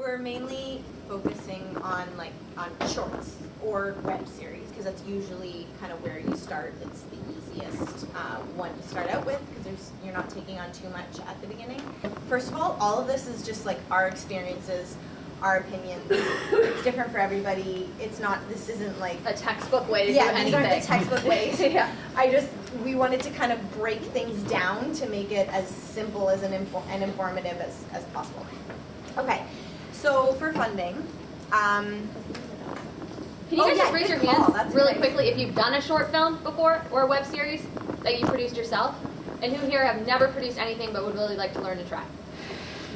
we're mainly focusing on shorts or web series because that's usually kind of where you start. It's the easiest one to start out with because you're not taking on too much at the beginning. First of all of this is just like our experiences, our opinions. It's different for everybody. This isn't like a textbook way to do anything. These aren't the textbook ways. Yeah. We wanted to kind of break things down to make it as simple as and informative as possible. Okay, so for funding, can you guys just raise your hands really quickly if you've done a short film before or a web series that you produced yourself? And who here have never produced anything but would really like to learn and try?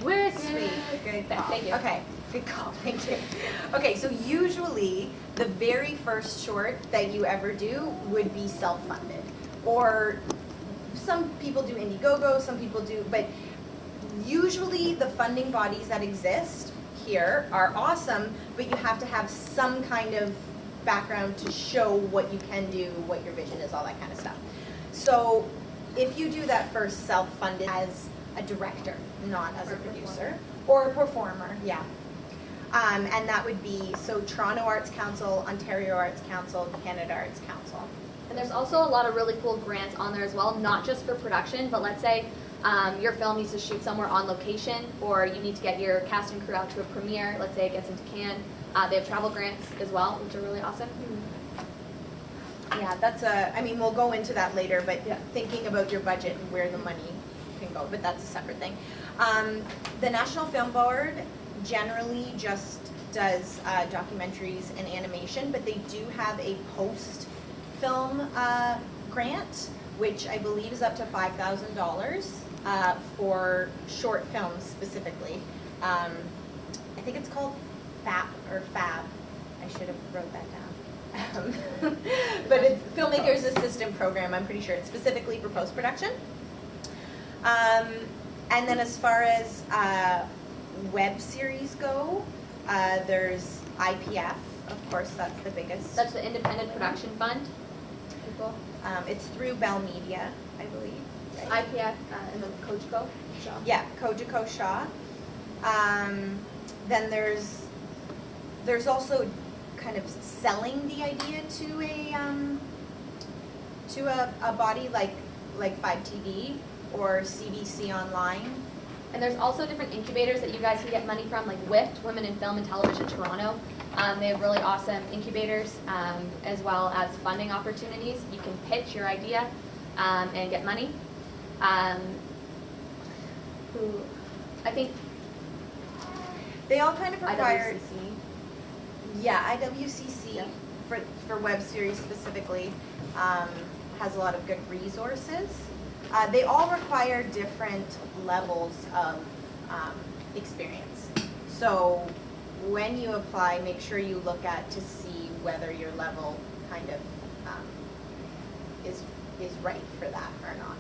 Sweet. Good call. Thank you. Okay, good call. Thank you. Okay, so usually the very first short that you ever do would be self-funded. Or some people do Indiegogo, some people do, but usually the funding bodies that exist here are awesome, but you have to have some kind of background to show what you can do, what your vision is, all that kind of stuff. So if you do that first self-funded as a director, not as a producer, or a performer, yeah. And that would be, Toronto Arts Council, Ontario Arts Council, Canada Arts Council. And there's also a lot of really cool grants on there as well, not just for production, but let's say your film needs to shoot somewhere on location, or you need to get your cast and crew out to a premiere. Let's say it gets into Cannes. They have travel grants as well, which are really awesome. Yeah, we'll go into that later, but thinking about your budget and where the money can go, but that's a separate thing. The National Film Board generally just does documentaries and animation, but they do have a post-film grant, which I believe is up to $5,000 for short films specifically. I think it's called FAB. I should have wrote that down. But it's Filmmakers Assistant Program. I'm pretty sure it's specifically for post-production. And then as far as web series go, there's IPF. Of course, that's the biggest. That's the Independent Production Fund. Cool. It's through Bell Media, I believe. Right? IPF and then Kojiko Shaw. Yeah, Kojiko Shaw. Then there's also kind of selling the idea to a body like 5TV or CBC Online. And there's also different incubators that you guys can get money from, like WIFT, Women in Film and Television Toronto. They have really awesome incubators as well as funding opportunities. You can pitch your idea and get money. I think they all kind of require. IWCC. Yeah, IWCC for web series specifically has a lot of good resources. They all require different levels of experience. So when you apply, make sure you look at to see whether your level kind of is right for that or not.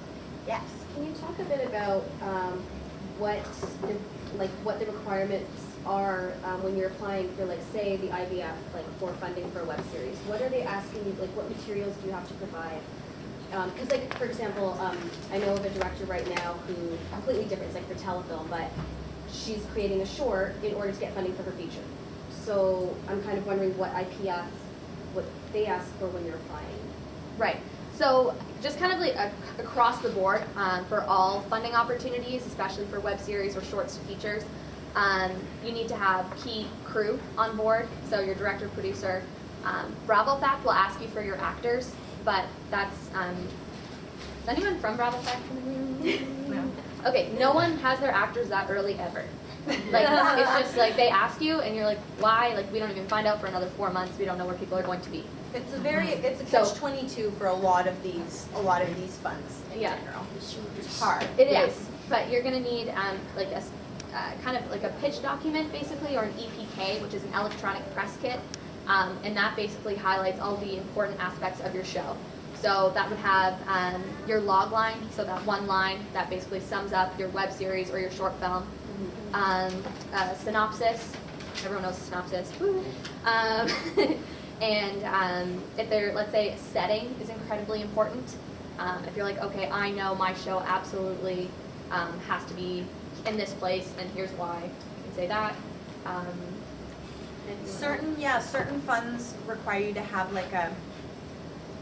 Yes. Can you talk a bit about what the requirements are when you're applying for, like, say, the IBF, like, for funding for a web series? What are they asking you? Like, what materials do you have to provide? Because, like, for example, I know of a director right now who, completely different, it's like for telefilm, but she's creating a short in order to get funding for her feature. So I'm kind of wondering what they ask for when you're applying. Right. So just kind of like across the board for all funding opportunities, especially for web series or shorts to features, you need to have key crew on board. So your director, producer. Bravo Fact will ask you for your actors, but that's, is anyone from Bravo Fact in the room? No. Okay, no one has their actors that early ever. Like, it's just like they ask you and you're like, why? Like, we don't even find out for another 4 months. We don't know where people are going to be. It's a catch-22 for a lot of these funds in general. It's hard. It is, but you're going to need like a kind of like a pitch document basically, or an EPK, which is an electronic press kit, and that basically highlights all the important aspects of your show. So that would have your log line, so that one line that basically sums up your web series or your short film. Synopsis, everyone knows the synopsis. And if they're, let's say, setting is incredibly important. If you're like, okay, I know my show absolutely has to be in this place, and here's why, you can say that. Certain funds require you to have like a,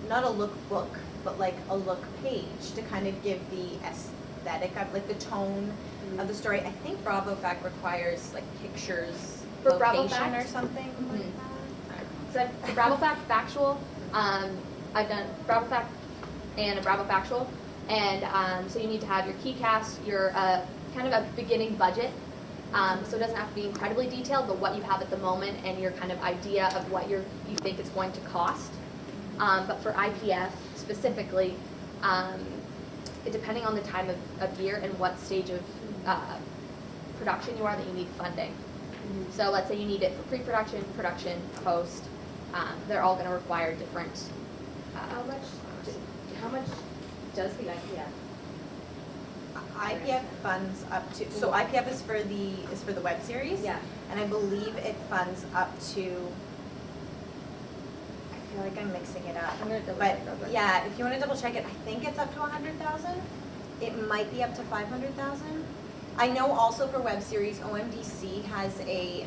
not a lookbook, but like a look page to kind of give the aesthetic of, like the tone of the story. I think Bravo Fact requires like pictures, For Bravo location Fact? or something like Mhm. that. So for Bravo Fact Factual, I've done Bravo Fact and a Bravo Factual, and so you need to have your key cast, your kind of a beginning budget. So it doesn't have to be incredibly detailed, but what you have at the moment and your kind of idea of what you think it's going to cost. But for IPF specifically, depending on the time of year and what stage of production you are, that you need funding. So let's say you need it for pre-production, production, post. They're all going to require different. How much does the IPF? IPF funds up to, so IPF is for the web series. Yeah. And I believe it funds up to, I feel like I'm mixing it up. I'm going to double But check real quick. yeah, if you want to double check it, I think it's up to 100,000. It might be up to 500,000. I know also for web series, OMDC has a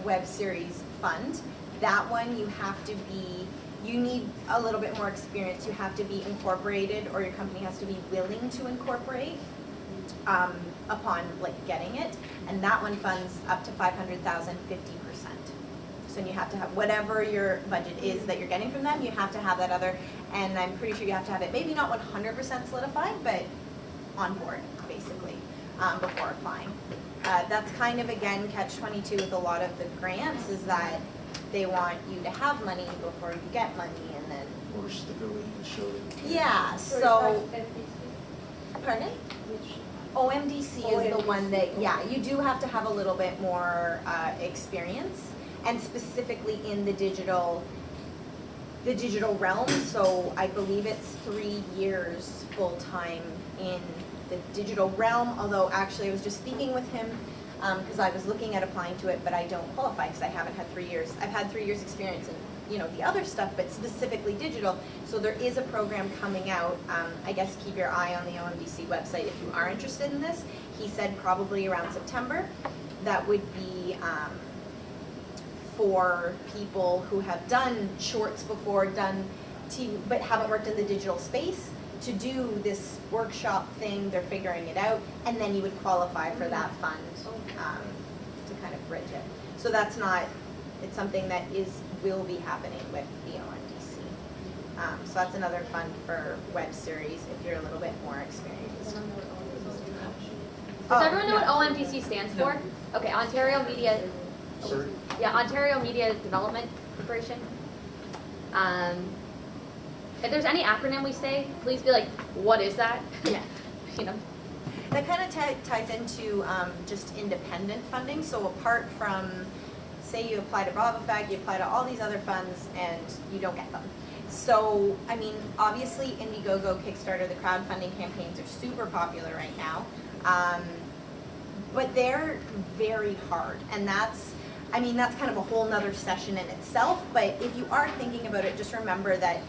web series fund. That one you need a little bit more experience. You have to be incorporated, or your company has to be willing to incorporate upon like getting it. And that one funds up to 500,000, 50%. So you have to have whatever your budget is that you're getting from them, you have to have that other, and I'm pretty sure you have to have it maybe not 100% solidified, but on board basically before applying. That's kind of again catch-22 with a lot of the grants, is that they want you to have money before you get money, and then Or stability and show that. yeah. So pardon? OMDC is the one that, yeah, you do have to have a little bit more experience, and specifically in the digital realm. So I believe it's 3 years full-time in the digital realm, although actually I was just speaking with him because I was looking at applying to it, but I don't qualify because I haven't had 3 years. I've had 3 years experience in the other stuff, but specifically digital. So there is a program coming out. I guess keep your eye on the OMDC website if you are interested in this. He said probably around September. That would be for people who have done shorts before, done TV, but haven't worked in the digital space, to do this workshop thing. They're figuring it out, and then you would qualify for that fund to kind of bridge it. So that's not, it's something that will be happening with the OMDC. So that's another fund for web series if you're a little bit more experienced. Does everyone know what OMDC stands for? Okay, Ontario Media. Sorry? Yeah, Ontario Media Development Corporation. If there's any acronym we say, please be like, what is that? Yeah. You know. That kind of ties into just independent funding. So apart from, say you apply to Bravo Fact, you apply to all these other funds, and you don't get them. So, I mean, obviously Indiegogo, Kickstarter, the crowdfunding campaigns are super popular right now. But they're very hard, and that's kind of a whole nother session in itself. But if you are thinking about it, just remember that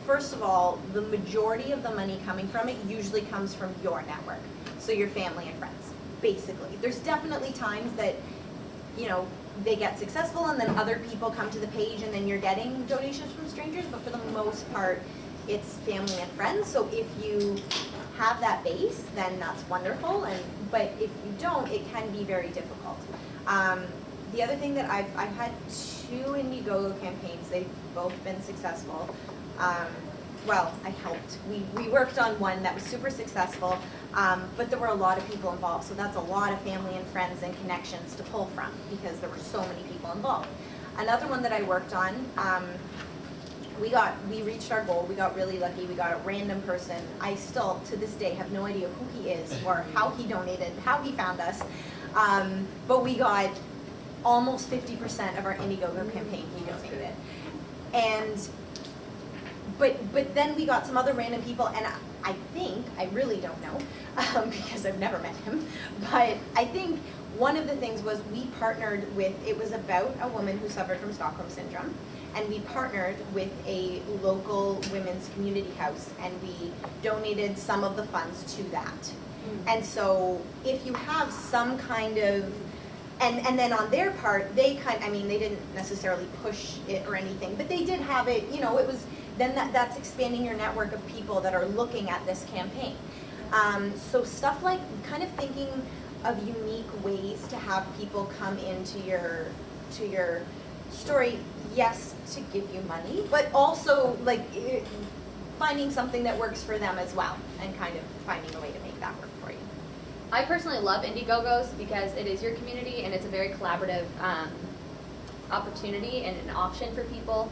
first of all, the majority of the money coming from it usually comes from your network, so your family and friends, basically. There's definitely times that, they get successful and then other people come to the page and then you're getting donations from strangers, but for the most part, it's family and friends. So if you have that base, then that's wonderful, but if you don't, it can be very difficult. The other thing that I've had 2 Indiegogo campaigns. They've both been successful. Well, I helped. We worked on one that was super successful, but there were a lot of people involved. So that's a lot of family and friends and connections to pull from because there were so many people involved. Another one that I worked on, we reached our goal. We got really lucky. We got a random person. I still, to this day, have no idea who he is or how he donated, how he found us. But we got almost 50% of our Indiegogo campaign he donated. And but then we got some other random people, and I really don't know, because I've never met him, but I think one of the things was we partnered with, it was about a woman who suffered from Stockholm Syndrome, and we partnered with a local women's community house, and we donated some of the funds to that. And so if you have some kind of, and then on their part, they didn't necessarily push it or anything, but they did have it, it was, then that's expanding your network of people that are looking at this campaign. So stuff like kind of thinking of unique ways to have people come into your story, yes, to give you money, but also like finding something that works for them as well, and kind of finding a way to make that work for you. I personally love Indiegogos because it is your community and it's a very collaborative opportunity and an option for people,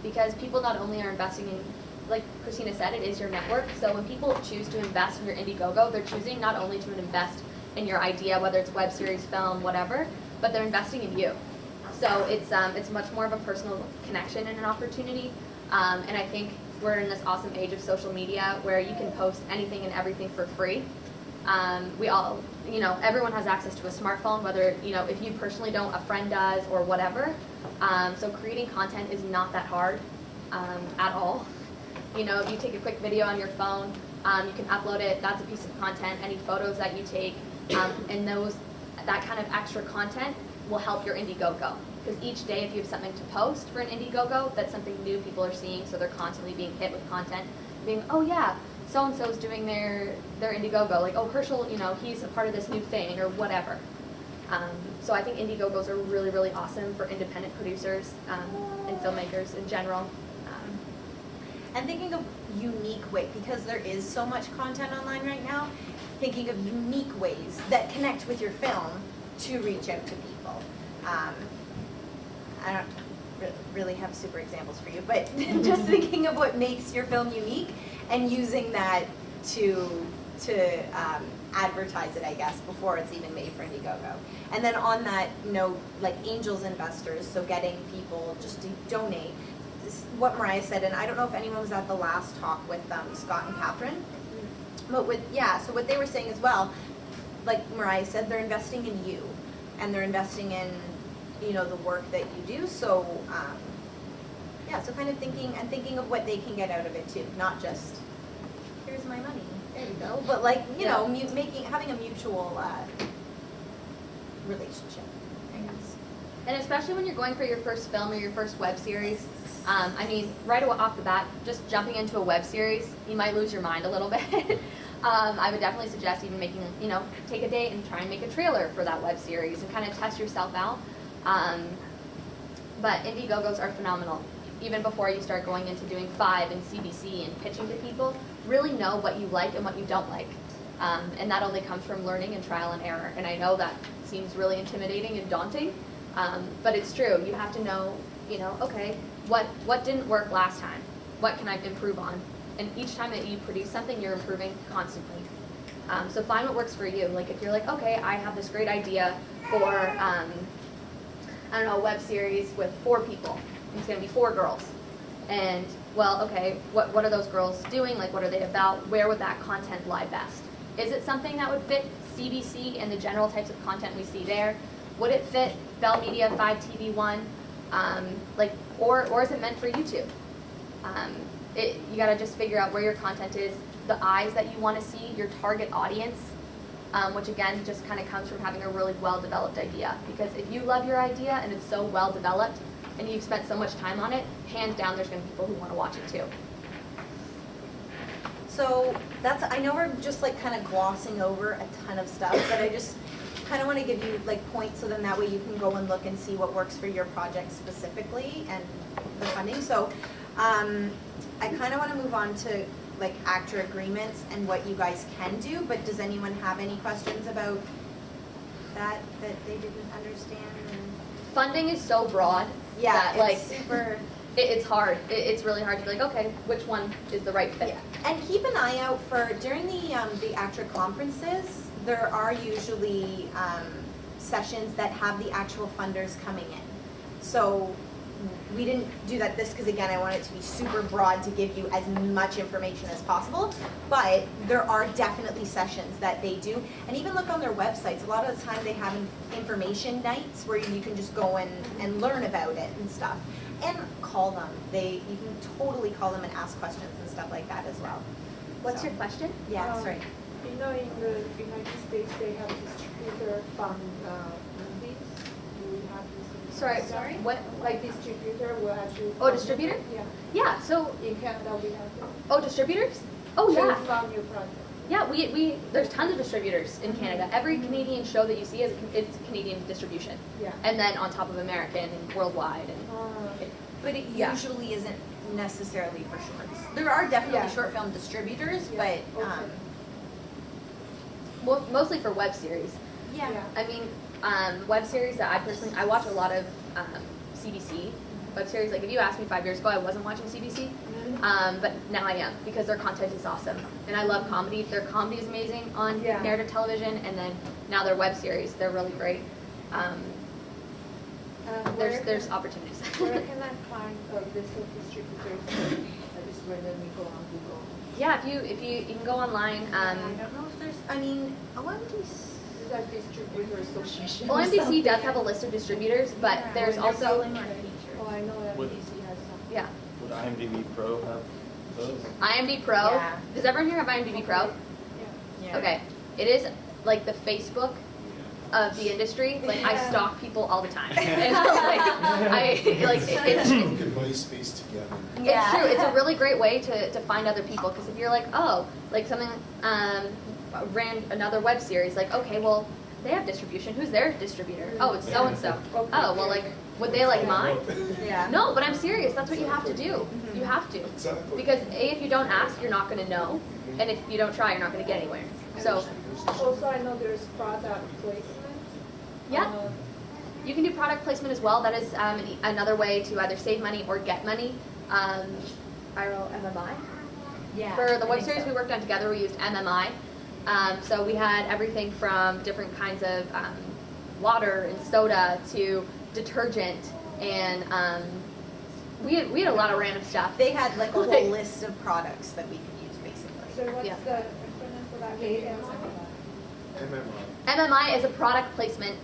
because people not only are investing in, like Christina said, it is your network. So when people choose to invest in your Indiegogo, they're choosing not only to invest in your idea, whether it's web series, film, whatever, but they're investing in you. So it's much more of a personal connection and an opportunity. And I think we're in this awesome age of social media where you can post anything and everything for free. We all, everyone has access to a smartphone, whether, if you personally don't, a friend does or whatever. So creating content is not that hard at all. If you take a quick video on your phone, you can upload it, that's a piece of content, any photos that you take, and that kind of extra content will help your Indiegogo. Because each day, if you have something to post for an Indiegogo, that's something new people are seeing, so they're constantly being hit with content, being, oh yeah, so-and-so's doing their Indiegogo, like, oh, Herschel, he's a part of this new thing, or whatever. So I think Indiegogos are really, really awesome for independent producers and filmmakers in general. And thinking of unique ways, because there is so much content online right now, thinking of unique ways that connect with your film to reach out to people. I don't really have super examples for you, but just thinking of what makes your film unique and using that to advertise it, I guess, before it's even made for Indiegogo. And then on that note, like angels investors, so getting people just to donate, what Mariah said, and I don't know if anyone was at the last talk with Scott and Catherine, but so what they were saying as well, like Mariah said, they're investing in you, and they're investing in, the work that you do, so, so kind of thinking of what they can get out of it too, not just, here's my money, there you go, but like, having a mutual relationship, I guess. And especially when you're going for your first film or your first web series, right off the bat, just jumping into a web series, you might lose your mind a little bit. I would definitely suggest even making, take a date and try and make a trailer for that web series and kind of test yourself out. But Indiegogos are phenomenal. Even before you start going into doing Five and CBC and pitching to people, really know what you like and what you don't like. And that only comes from learning and trial and error. And I know that seems really intimidating and daunting, but it's true. You have to know, okay, what didn't work last time? What can I improve on? And each time that you produce something, you're improving constantly. So find what works for you. Like if you're like, okay, I have this great idea for, a web series with 4 people. It's going to be 4 girls. And, well, okay, what are those girls doing? Like, what are they about? Where would that content lie best? Is it something that would fit CBC and the general types of content we see there? Would it fit Bell Media, 5 TV 1? Or is it meant for YouTube? You got to just figure out where your content is, the eyes that you want to see, your target audience, which again just kind of comes from having a really well-developed idea. Because if you love your idea and it's so well-developed and you've spent so much time on it, hands down there's going to be people who want to watch it too. So I know we're just like kind of glossing over a ton of stuff, but I just kind of want to give you like points so then that way you can go and look and see what works for your project specifically and the funding. So I kind of want to move on to like actor agreements and what you guys can do, but does anyone have any questions about that they didn't understand? Funding is so broad Yeah, that it's super... it's hard. It's really hard to be like, okay, which one is the right fit? Yeah. And keep an eye out for, during the actor conferences, there are usually sessions that have the actual funders coming in. So we didn't do that because again, I want it to be super broad to give you as much information as possible, but there are definitely sessions that they do. And even look on their websites, a lot of the time they have information nights where you can just go and learn about it and stuff. And call them. You can totally call them and ask questions and stuff like that as well. What's your question? Yeah, sorry. You in the United States, they have distributor from movies. Do we have this? Sorry, what? Like distributor will actually. Oh, distributor? Yeah. Yeah, so, In Canada, we have to. oh, distributors? Oh, yeah. From your project. Yeah, we there's tons of distributors in Canada. Every Canadian show that you see is it's Canadian distribution, Yeah. and then on top of American and worldwide. And But it Yeah. usually isn't necessarily for shorts. There are definitely Yeah. short film distributors, Yeah. but Okay. mostly for web series. yeah. I mean, web series that I watch a lot of CBC web series. Like if you asked me 5 years ago, I wasn't watching CBC, but now I am because their content is awesome, and I love comedy. Their comedy is amazing on Yeah. narrative television, and then now their web series, they're really great. There's opportunities. Where can I find a list of distributors? I just randomly go on Google. Yeah, if you can go online. I don't know if there's, I mean, OMDC. Is that distributor association? OMDC does have a list of distributors, but Yeah. there's also Oh, I know that Would- DC has some. yeah. Would IMDb Pro have those? IMDb Pro. Yeah. Does everyone here have IMDb Pro? Yeah. Okay. It is like the Facebook of the industry. Like I Yeah. stalk people all the time. And it's Look at MySpace together. It's true. It's a really great way to find other people because if you're like, oh, like something ran another web series, like okay, well they have distribution. Who's their distributor? Oh, it's so and so. Okay. Oh, well, like would they like mine? Yeah. No, but I'm serious. That's what you have to do. You have to. Exactly. Because if you don't ask, you're not going to know, and if you don't try, you're not going to get anywhere. So Also, I know there's product placement. yeah. You can do product placement as well. That is another way to either save money or get money. Viral MMI. Yeah. For the I web think series so. we worked on together, we used MMI. So we had everything from different kinds of water and soda to detergent, and we had a lot of random stuff. They had like a whole Like- list of products that we could use basically. So what's Yeah. the acronym for that? MMI. MMI is a product placement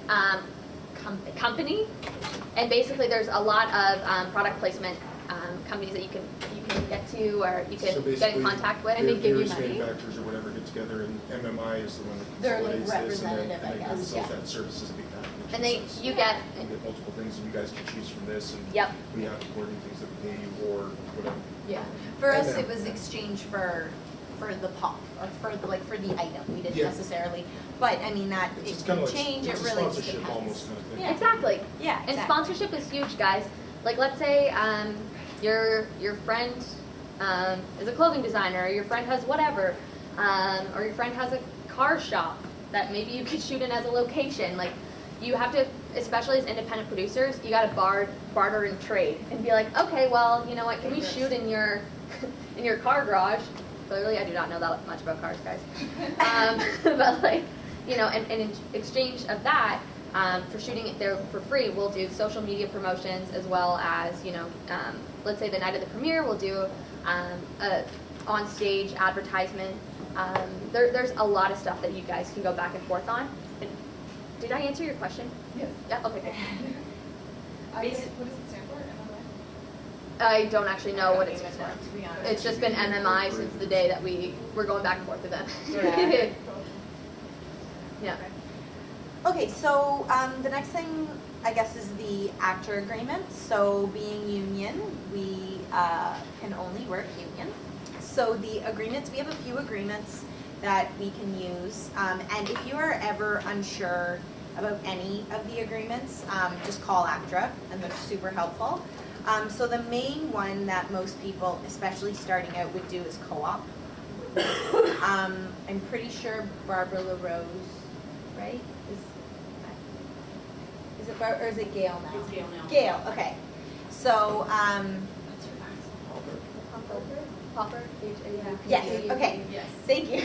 company, and basically there's a lot of product placement companies that you can get to or you can So get in basically, contact with. the give you various money. manufacturers or whatever get together, and MMI is the one that They're, like, consolidates this, and then representative, I and then guess, sells yeah. that service as a big package. And they says, you get you get multiple things, and you guys can choose from this, and Yep. we have to coordinate things that we pay you or whatever. Yeah. For And us, then- it was exchange for the pop or for the item. We didn't Yeah. necessarily, but I mean that It's it kind can of like change. it's It a really just sponsorship depends. almost kind of thing. Yeah. exactly. Yeah. And exactly. sponsorship is huge, guys. Like, let's say your friend is a clothing designer, or your friend has whatever, or your friend has a car shop that maybe you could shoot in as a location. Like, you have to, especially as independent producers, you got to barter and trade and be like, okay, well, you know what? Can we shoot in your in your car garage? Clearly, I do not know that much about cars, guys. But like, you know, and in exchange of that. For shooting it there for free, we'll do social media promotions as well as, you know, let's say the night of the premiere, we'll do a on-stage advertisement. There's a lot of stuff that you guys can go back and forth on. And did I answer your question? Yes. Yeah, okay, good. What does it stand for? MMI? I don't actually know what it's To be honest. It's just been MMI since the day that we were going back and forth with them. Yeah. Yeah. Okay, so the next thing I guess is the actor agreement. So being union, we can only work union. So the agreements, we have a few agreements that we can use. And if you are ever unsure about any of the agreements, just call ACTRA and they're super helpful. So the main one that most people, especially starting out, would do is co-op. I'm pretty sure Barbara LaRose, right? Is it Barbara, or is it Gail now? It's Gail now. Gail, okay. So, Popper? H-A-U-P. yes, okay. Yes. Thank you.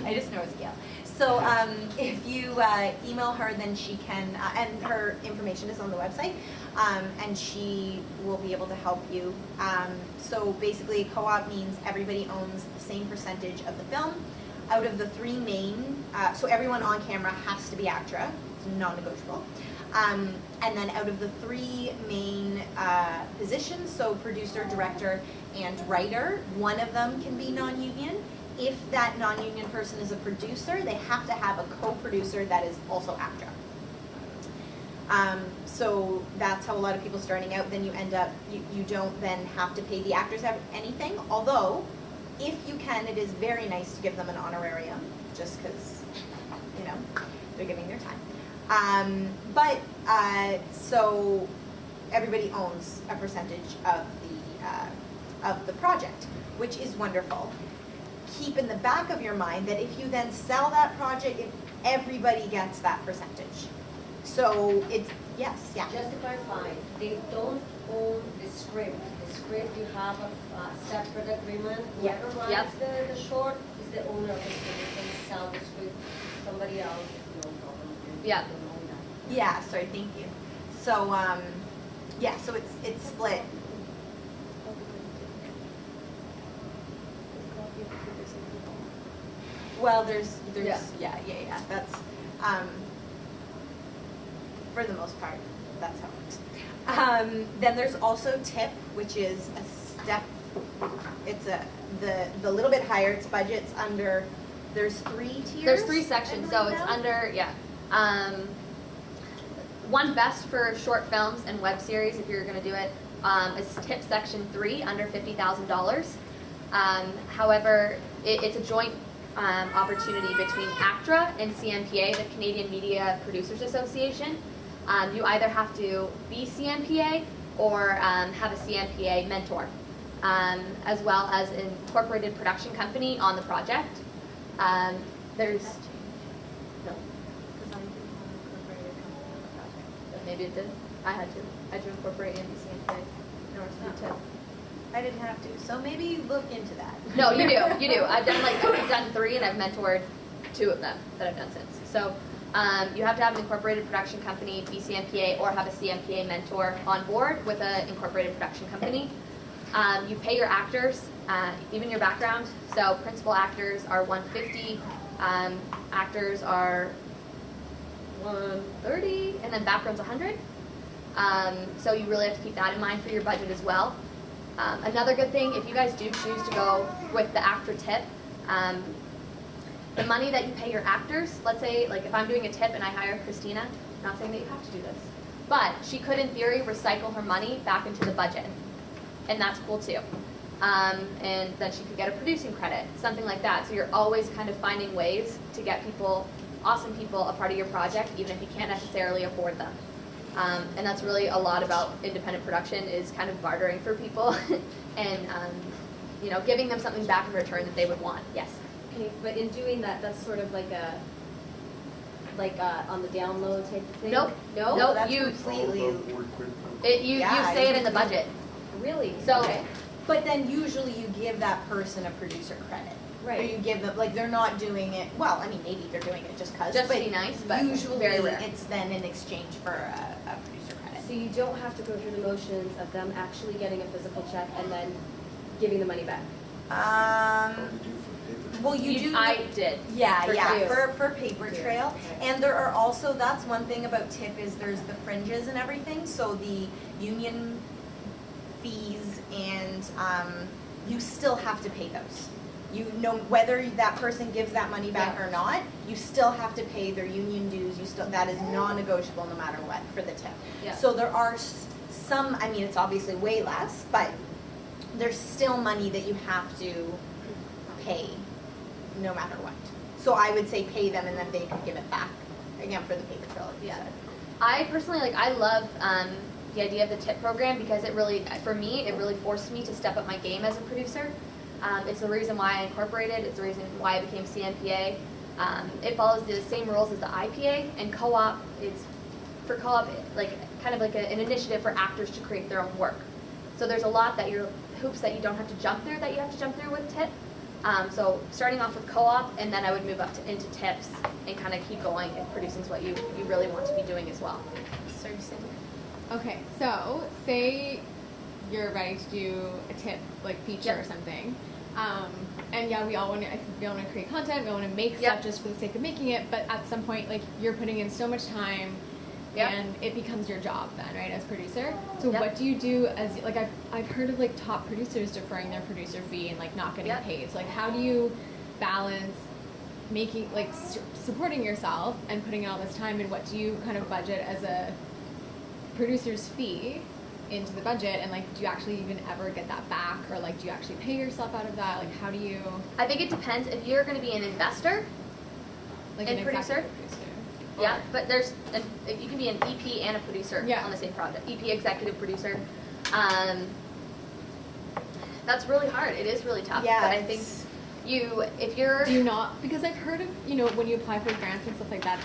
I just know it's Gail. So if you email her, then she can, and her information is on the website, and she will be able to help you. So basically, co-op means everybody owns the same percentage of the film. Out of the three main, so everyone on camera has to be ACTRA, it's non-negotiable. And then out of the three main positions, so producer, director, and writer, one of them can be non-union, if that non-union person is a producer, they have to have a co-producer that is also ACTRA. So that's how a lot of people starting out, then you end up, you don't then have to pay the actors anything, although if you can, it is very nice to give them an honorarium, just because, you know, they're giving their time. So everybody owns a percentage of the project, which is wonderful. Keep in the back of your mind that if you then sell that project, everybody gets that percentage. So it's, yes, yeah. Just to clarify, they don't own the script. The script, you have a separate agreement. Yeah. Whoever writes the short is the owner of the script. You can sell the script to somebody else, no problem. Yeah. You don't own that. Yeah, sorry, thank you. So, yeah, so it's split. Well, there's, yeah, that's, for the most part, that's how it works. Then there's also tip, which is a step, it's the little bit higher, it's budgets under, there's 3 tiers? There's 3 sections, I so believe it's now? under, one best for short films and web series, if you're gonna do it, is tip section 3, under $50,000. However, it's a joint opportunity between ACTRA and CMPA, the Canadian Media Producers Association. You either have to be CMPA or have a CMPA mentor, as well as an incorporated production company on the project. There's, no, maybe it did. I had to incorporate in the CMPA in order to do tip. I didn't have to, so maybe look into that. No, you do. I've done 3 and I've mentored 2 of them that I've done since. So you have to have an incorporated production company, be CMPA, or have a CMPA mentor on board with an incorporated production company. You pay your actors, even your background. So principal actors are $150, actors are $130, and then background's $100. So you really have to keep that in mind for your budget as well. Another good thing, if you guys do choose to go with the ACTRA tip, the money that you pay your actors, let's say, like if I'm doing a tip and I hire Christina, I'm not saying that you have to do this, but she could in theory recycle her money back into the budget, and that's cool too. And then she could get a producing credit, something like that. So you're always kind of finding ways to get people, awesome people, a part of your project, even if you can't necessarily afford them. And that's really a lot about independent production, is kind of bartering for people and you know, giving them something back in return that they would want. Yes. Okay, but in doing that, that's sort of like a on the down low type of thing? Nope. No? Nope. That's You- completely, You Yeah, say it you- in the budget. Really? So Okay. but then usually you give that person a producer credit. Or Right. you give them, like, they're not doing it, well, I mean, maybe they're doing it just cause. Just to be nice, but usually very rare. it's then in exchange for a producer credit. So you don't have to go through the motions of them actually getting a physical check and then giving the money back? Well, you do. I did. Yeah, For yeah, you. for paper You do, trail. okay. And there are also, that's one thing about tip, is there's the fringes and everything, so the union fees and, you still have to pay those. You know, whether that person gives that money back Yeah. or not, you still have to pay their union dues, that is non-negotiable no matter what for the tip. Yeah. So there are some, I mean, it's obviously way less, but there's still money that you have to pay no matter what. So I would say pay them and then they could give it back, again, for the paper trail, like you Yeah. said. I personally, I love the idea of the tip program because it really, for me, it really forced me to step up my game as a producer. It's the reason why I incorporated, it's the reason why I became CMPA. It follows the same rules as the IPA, and co-op, it's, for co-op, like, kind of like an initiative for actors to create their own work. So there's a lot that hoops that you don't have to jump through that you have to jump through with tip. So starting off with co-op, and then I would move up into tips and kind of keep going if producing is what you really want to be doing as well. Sorry, Cindy. Okay, so say you're ready to do a tip, like feature or Yep. something. And yeah, we all want to create content, we want to make Yep. stuff just for the sake of making it, but at some point, like, you're putting in so much time Yep. and it becomes your job then, right, as producer. So Yep. what do you do as, like, I've heard of like top producers deferring their producer fee and like not getting Yep. paid. So like how do you balance making like supporting yourself and putting all this time, and what do you kind of budget as a producer's fee into the budget, and like do you actually even ever get that back, or like do you actually pay yourself out of that? Like how do you I think it depends. If you're going to be an investor, like And an producer? executive producer? yeah, but you can be an EP and a producer Yeah. on the same project. EP, executive producer. That's really hard. It is really tough. Yeah, But I think it's- if you're Do you not? Because I've heard of, you know, when you apply for grants and stuff like that,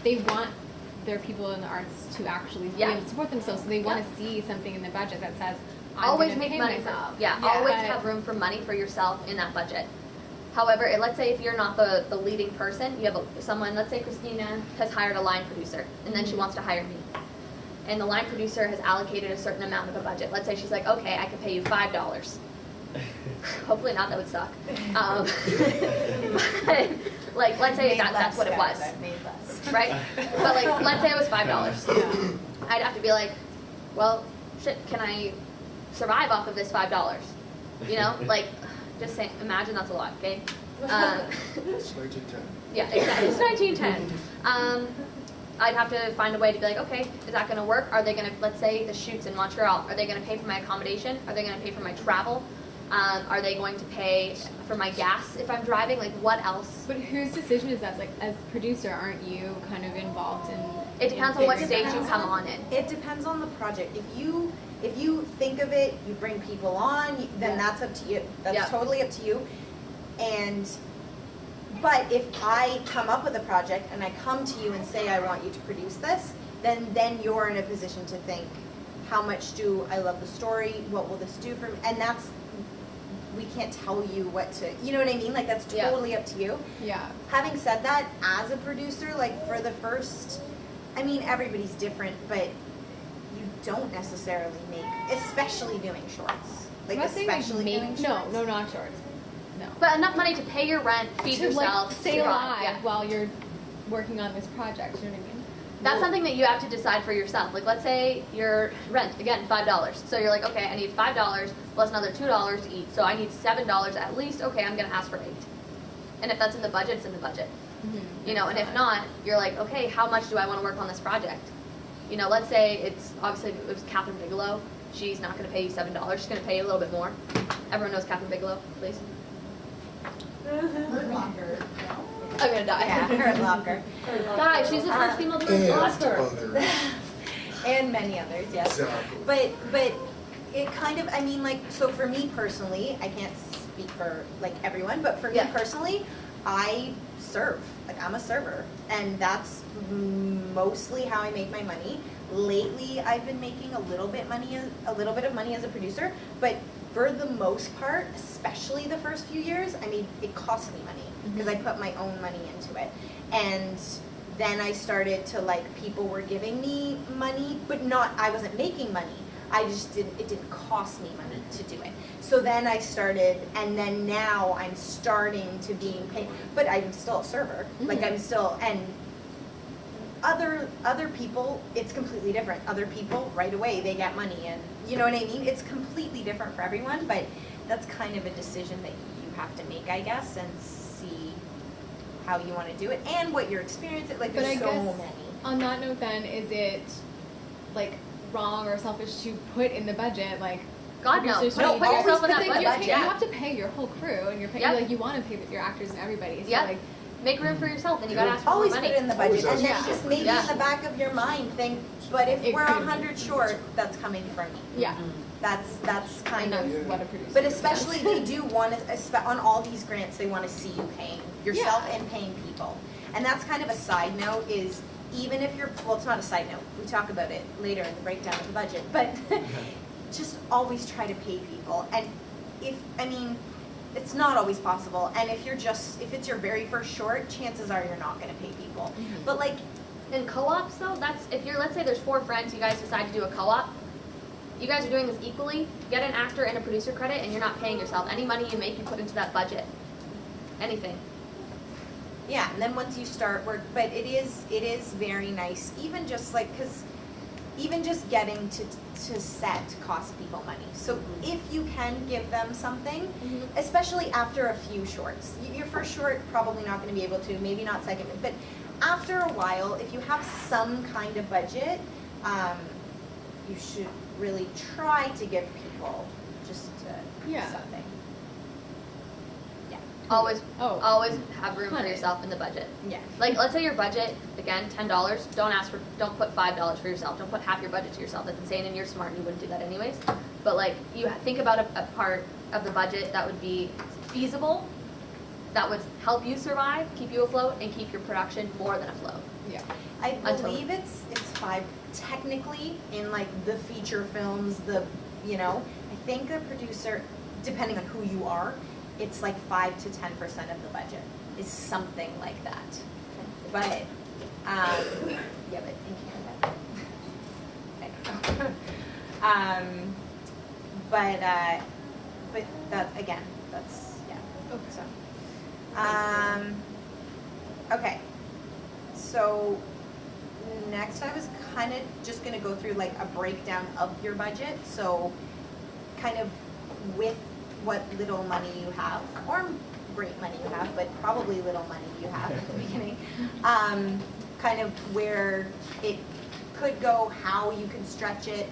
they want their people in the arts to actually be Yeah. able to support themselves, so they want Yeah. to see something in the budget that says, I'm always gonna make pay money myself. for always but- have room for money for yourself in that budget. However, let's say if you're not the leading person, you have someone, let's say Christina has hired a line producer, and then she wants to hire me. And the line producer has allocated a certain amount of a budget. Let's say she's like, okay, I could pay you $5. Hopefully not, that would suck. But, like, let's say that's what it was, I've made less. right? But, like, let's say it was $5. I'd have to be like, well, shit, can I survive off of this $5? You know, like, just say, imagine that's a lot, okay? It's 1910. Yeah, exactly. It's 1910. I'd have to find a way to be like, okay, is that going to work? Are they going to, let's say the shoots in Montreal, are they going to pay for my accommodation? Are they going to pay for my travel? Are they going to pay for my gas if I'm driving? Like, what else? But whose decision is that? Like, as producer, aren't you kind of involved in? It depends on what stage you come on in. It depends on the project. If you think of it, you bring people on, then Yeah. that's up to you. That's Yeah. totally up to you. But if I come up with a project and I come to you and say I want you to produce this, then you're in a position to think, how much do I love the story? What will this do for me? And we can't tell you what to, you know what I mean? Like, that's Yeah. totally up to you. Yeah. Having said that, as a producer, like for the first, I mean, everybody's different, but you don't necessarily make, especially doing shorts. Like, I'm not saying, like, especially make- doing no, shorts. no, not shorts. No. But enough money to pay your rent, feed to yourself, like stay survive. alive Yeah. while you're working on this project. You know what I mean? That's something that you have to decide for yourself. Like, let's say your rent, again, $5. So you're like, okay, I need $5 plus another $2 to eat. So I need $7 at least. Okay, I'm going to ask for $8. And if that's in the budget, it's in the budget. You know, and if not, you're like, okay, how much do I want to work on this project? You know, let's say it was Catherine Bigelow. She's not going to pay you $7. She's going to pay you a little bit more. Everyone knows Catherine Bigelow, please. I'm going to die. Yeah, Hurt Locker. Guys, she's the first female to win Oscar. And many others, yes. Exactly. But it kind of, I mean, like, so for me personally, I can't speak for like everyone, but for me Yeah. personally, I serve. Like, I'm a server, and that's mostly how I make my money. Lately, I've been making a little bit of money as a producer, but for the most part, especially the first few years, I mean, it cost me money because I put my own money into it. And then I started to, like, people were giving me money, but I wasn't making money. It didn't cost me money to do it. So then I started, and then now I'm starting to being paid, but I'm still a server. Like, I'm still, and other people, it's completely different. Other people, right away, they get money, and you know what I mean? It's completely different for everyone, but that's kind of a decision that you have to make, I guess, and see how you want to do it and what your experience is. Like, But there's I so guess many. on that note, then, is it like wrong or selfish to put in the budget like? God, no. producers No, pay- put yourself in that Because, like, budget. you have to pay your whole crew, and you're paying, Yeah. like, you want to pay your actors and everybody. So Yeah. like, Make room for yourself, and you gotta ask for more Always put money. it in the budget, Always and ask then for just stuff. maybe Yeah. in the back of your mind think, but if It we're could. 100 short, that's coming from me. yeah, That's kind and of. that's what a producer. But does. especially they do want to, on all these grants, they want to see you paying yourself and paying people. And that's kind of a side note is, even if you're, well, it's not a side note, we talk about it later in the breakdown of the budget, but just always try to pay people. And it's not always possible. And if it's your very first short, chances are you're not going to pay people. But like, In co-ops, though, that's if you're, let's say there's 4 friends, you guys decide to do a co-op. You guys are doing this equally. Get an actor and a producer credit, and you're not paying yourself. Any money you make, you put into that budget. Anything. yeah, and then once you start work, but it is very nice, even just like, because even just getting to set costs people money. So if you can give them something, especially after a few shorts, your first short probably not going to be able to, maybe not second, but after a while, if you have some kind of budget, you should really try to give people just something. Always Oh. always have room for Money. yourself in the budget. Yeah. Like, let's say your budget, again, $10, don't put $5 for yourself, don't put half your budget to yourself, that's insane, and you're smart and you wouldn't do that anyways. But like, you think about a part of the budget that would be feasible, that would help you survive, keep you afloat, and keep your production more than afloat. Yeah. I Until- believe it's 5, technically, in like the feature films, I think a producer, depending on who you are, it's like 5 to 10% of the budget is something like that. But, yeah, but in Canada. But that, again, that's, so. Okay, so next I was kind of just gonna go through like a breakdown of your budget, so kind of with what little money you have, or great money you have, but probably little money you have at the beginning, kind of where it could go, how you can stretch it.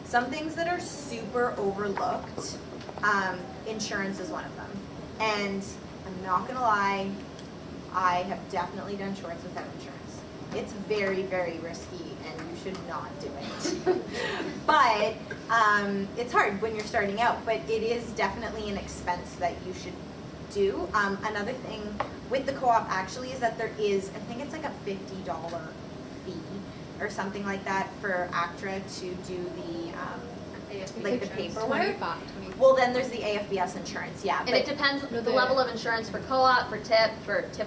Some things that are super overlooked, insurance is one of them. And I'm not gonna lie, I have definitely done shorts without insurance. It's very, very risky and you should not do it. But it's hard when you're starting out, but it is definitely an expense that you should do. Another thing with the co-op actually is that there is, I think it's like a $50 fee or something like that for ACTRA to do the like the paperwork. 25. Well, then there's the AFBS insurance, yeah. And it depends No, the level of insurance for co-op, for tip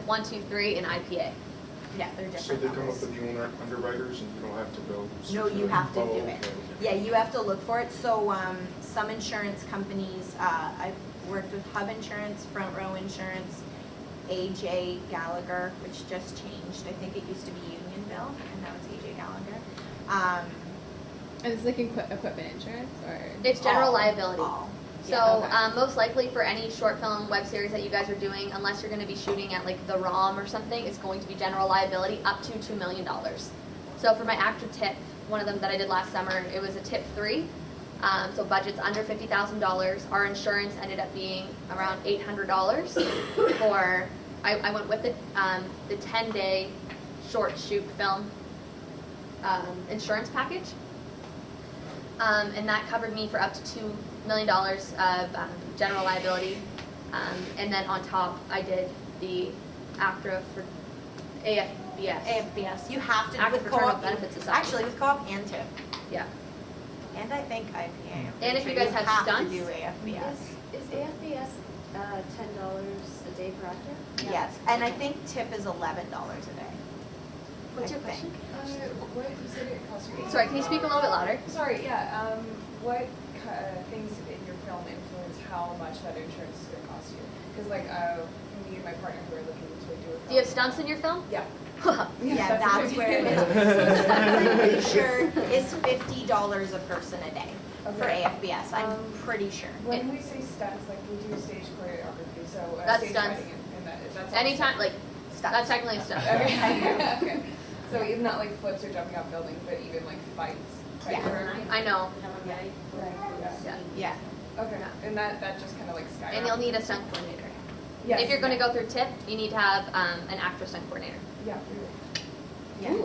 1, 2, 3, and IPA. Yeah, they're different So they come levels. up with the owner underwriters and you don't have to go? No, you have to Oh, do okay, it. okay. Yeah, you have to look for it. So some insurance companies, I've worked with Hub Insurance, Front Row Insurance, AJ Gallagher, which just changed. I think it used to be Unionville, and now it's AJ Gallagher. And it's like equipment insurance, or? It's general All. liability. All. So Yeah, okay. most likely for any short film web series that you guys are doing, unless you're going to be shooting at like the ROM or something, it's going to be general liability up to $2 million. So for my actor tip, one of them that I did last summer, it was a tip 3. So budget's under $50,000. Our insurance ended up being around $800 for, I went with the 10-day short shoot film insurance package. And that covered me for up to $2 million of general liability. And then on top, I did the ACTRA for AFBS. AFBS. You have to do Active with Fraternal co-op. Benefits Society. Actually, with co-op and TIP. Yeah. And I think IPA. I'm And if pretty you guys sure have have stunts? to do AFBS. Is AFBS $10 a day per actor? Yes, and I think TIP is $11 a day. What's I your question? think. What you said it cost you? Sorry, can you speak a little bit louder? Sorry, yeah. What things in your film influence how much that insurance is going to cost you? Because like me and my partner who are looking to do a film. Do you have stunts in your film? Yeah. Yeah, that's where it is. So stunts, I'm pretty sure is $50 a person a day for Okay. AFBS. I'm pretty sure. When we say stunts, like we do stage choreography, so That's stage stunts. writing and that's all Anytime, stunts. like, that's technically a stunt. Okay. Okay. So even not like flips or jumping off buildings, but even like fights. Fight Yeah. choreography? I know. Right. Yeah. Yeah. Okay. And that just kind of like skyrockets. And you'll need a stunt coordinator. Yes. If you're going to go through TIP, you need to have an actor stunt coordinator. Yeah. Yeah.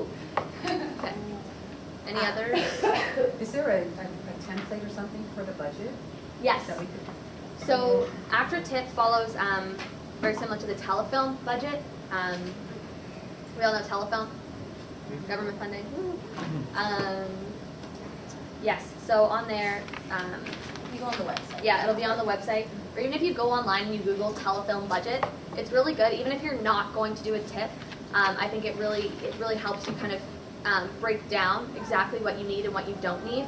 Okay. Any others? Is there a template or something for the budget Yes. that we could? So actor tip follows very similar to the telefilm budget. We all know telefilm, government funding. Yes, so on there, You go on the website. yeah, it'll be on the website. Or even if you go online and you Google telefilm budget, it's really good. Even if you're not going to do a tip, I think it really helps you kind of break down exactly what you need and what you don't need.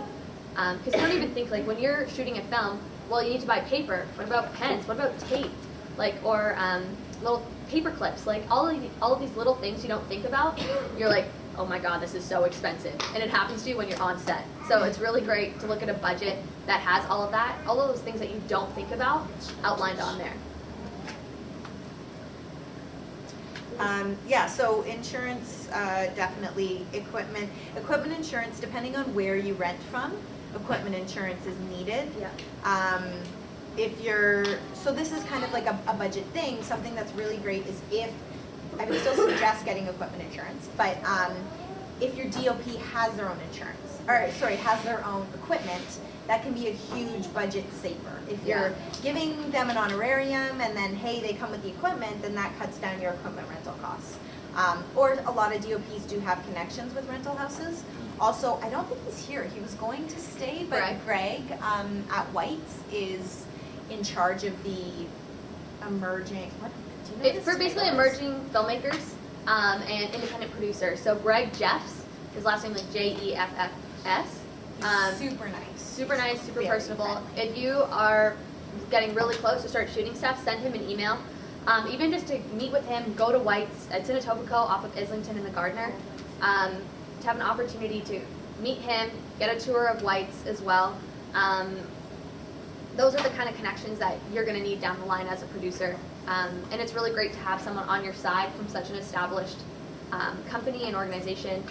Because you don't even think, like, when you're shooting a film, well, you need to buy paper. What about pens? What about tape? Like, or little paper clips. Like, all of these little things you don't think about. You're like, oh my god, this is so expensive. And it happens to you when you're on set. So it's really great to look at a budget that has all of that, all of those things that you don't think about outlined on there. Yeah, so insurance, definitely equipment insurance, depending on where you rent from, equipment insurance is needed. Yeah. So this is kind of like a budget thing. Something that's really great is I would still suggest getting equipment insurance, but if your DOP has their own insurance, has their own equipment, that can be a huge budget saver. If you're giving them an honorarium and then, hey, they come with the equipment, then that cuts down your equipment rental costs. Or a lot of DOPs do have connections with rental houses. Also, I don't think he's here. He was going to stay, but Greg at White's is in charge of the emerging, what? Do you know It's for this basically title is? emerging filmmakers and independent producers. So Greg Jeffs, his last name is Jeffs. Super nice. Super nice, super Very personable. friendly. If you are getting really close to start shooting stuff, send him an email. Even just to meet with him, go to White's. It's in Etobicoke off of Islington and the Gardner. To have an opportunity to meet him, get a tour of White's as well. Those are the kind of connections that you're going to need down the line as a producer. And it's really great to have someone on your side from such an established company and organization.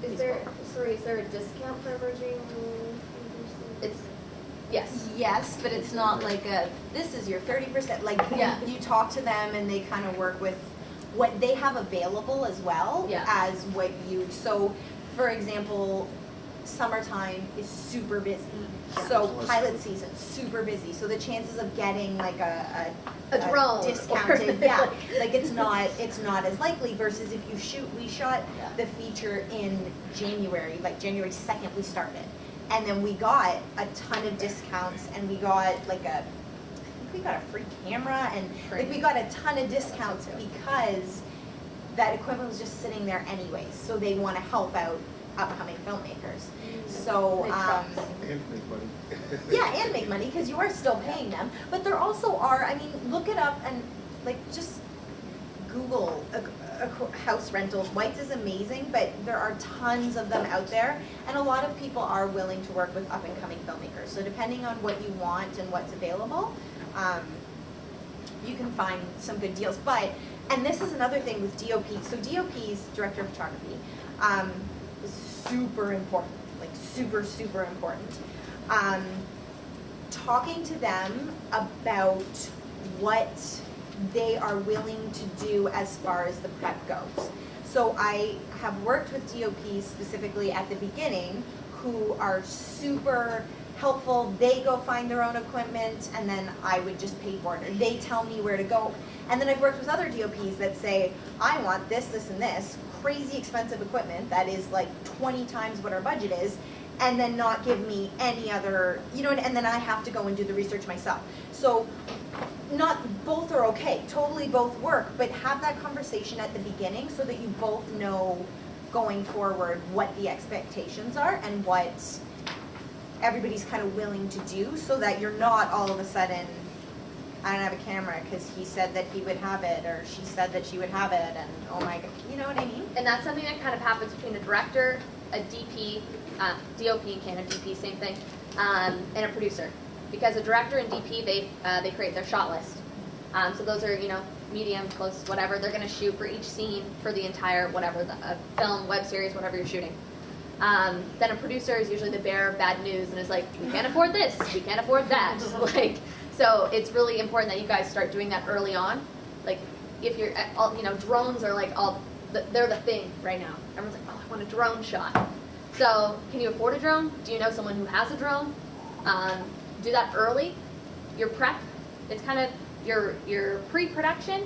Is there a discount for emerging producers? It's, yes. Yes, but it's not like this is your 30%, like Yeah. you talk to them and they kind of work with what they have available as well as what so for example, summertime is super busy. So pilot season, super busy. So the chances of getting like a drone discounted, like it's not as likely versus if you we shot the feature in January, like January 2nd we started. And then we got a ton of discounts and we got like I think we got a free camera and like we got a ton of discounts because that equipment was just sitting there anyways. So they want to help out upcoming filmmakers. So And make money. and make money because you are still paying them. But there also are, I mean, look it up and like just Google house rentals. White's is amazing, but there are tons of them out there, and a lot of people are willing to work with up and coming filmmakers. So depending on what you want and what's available, you can find some good deals. And this is another thing with DOP. So DOP's director of photography is super important, like super, super important. Talking to them about what they are willing to do as far as the prep goes. So I have worked with DOPs specifically at the beginning who are super helpful. They go find their own equipment and then I would just pay for it. Or they tell me where to go. And then I've worked with other DOPs that say, I want this, this, and this, crazy expensive equipment that is like 20 times what our budget is, and then not give me any other, and then I have to go and do the research myself. So not both are okay, totally both work, but have that conversation at the beginning so that you both know going forward what the expectations are and what everybody's kind of willing to do so that you're not all of a sudden, I don't have a camera because he said that he would have it or she said that she would have it and oh my god, you know what I mean? And that's something that kind of happens between a director, a DP, DOP in Canada, DP, same thing, and a producer. Because a director and DP, they create their shot list. So those are, medium, close, whatever. They're going to shoot for each scene for the entire, whatever, a film, web series, whatever you're shooting. Then a producer is usually the bearer of bad news and is like, we can't afford this, we can't afford that. So it's really important that you guys start doing that early on. Like, if you're, drones are like they're the thing right now. Everyone's like, oh, I want a drone shot. So, can you afford a drone? Do you know someone who has a drone? Do that early. Your prep, it's kind of your pre-production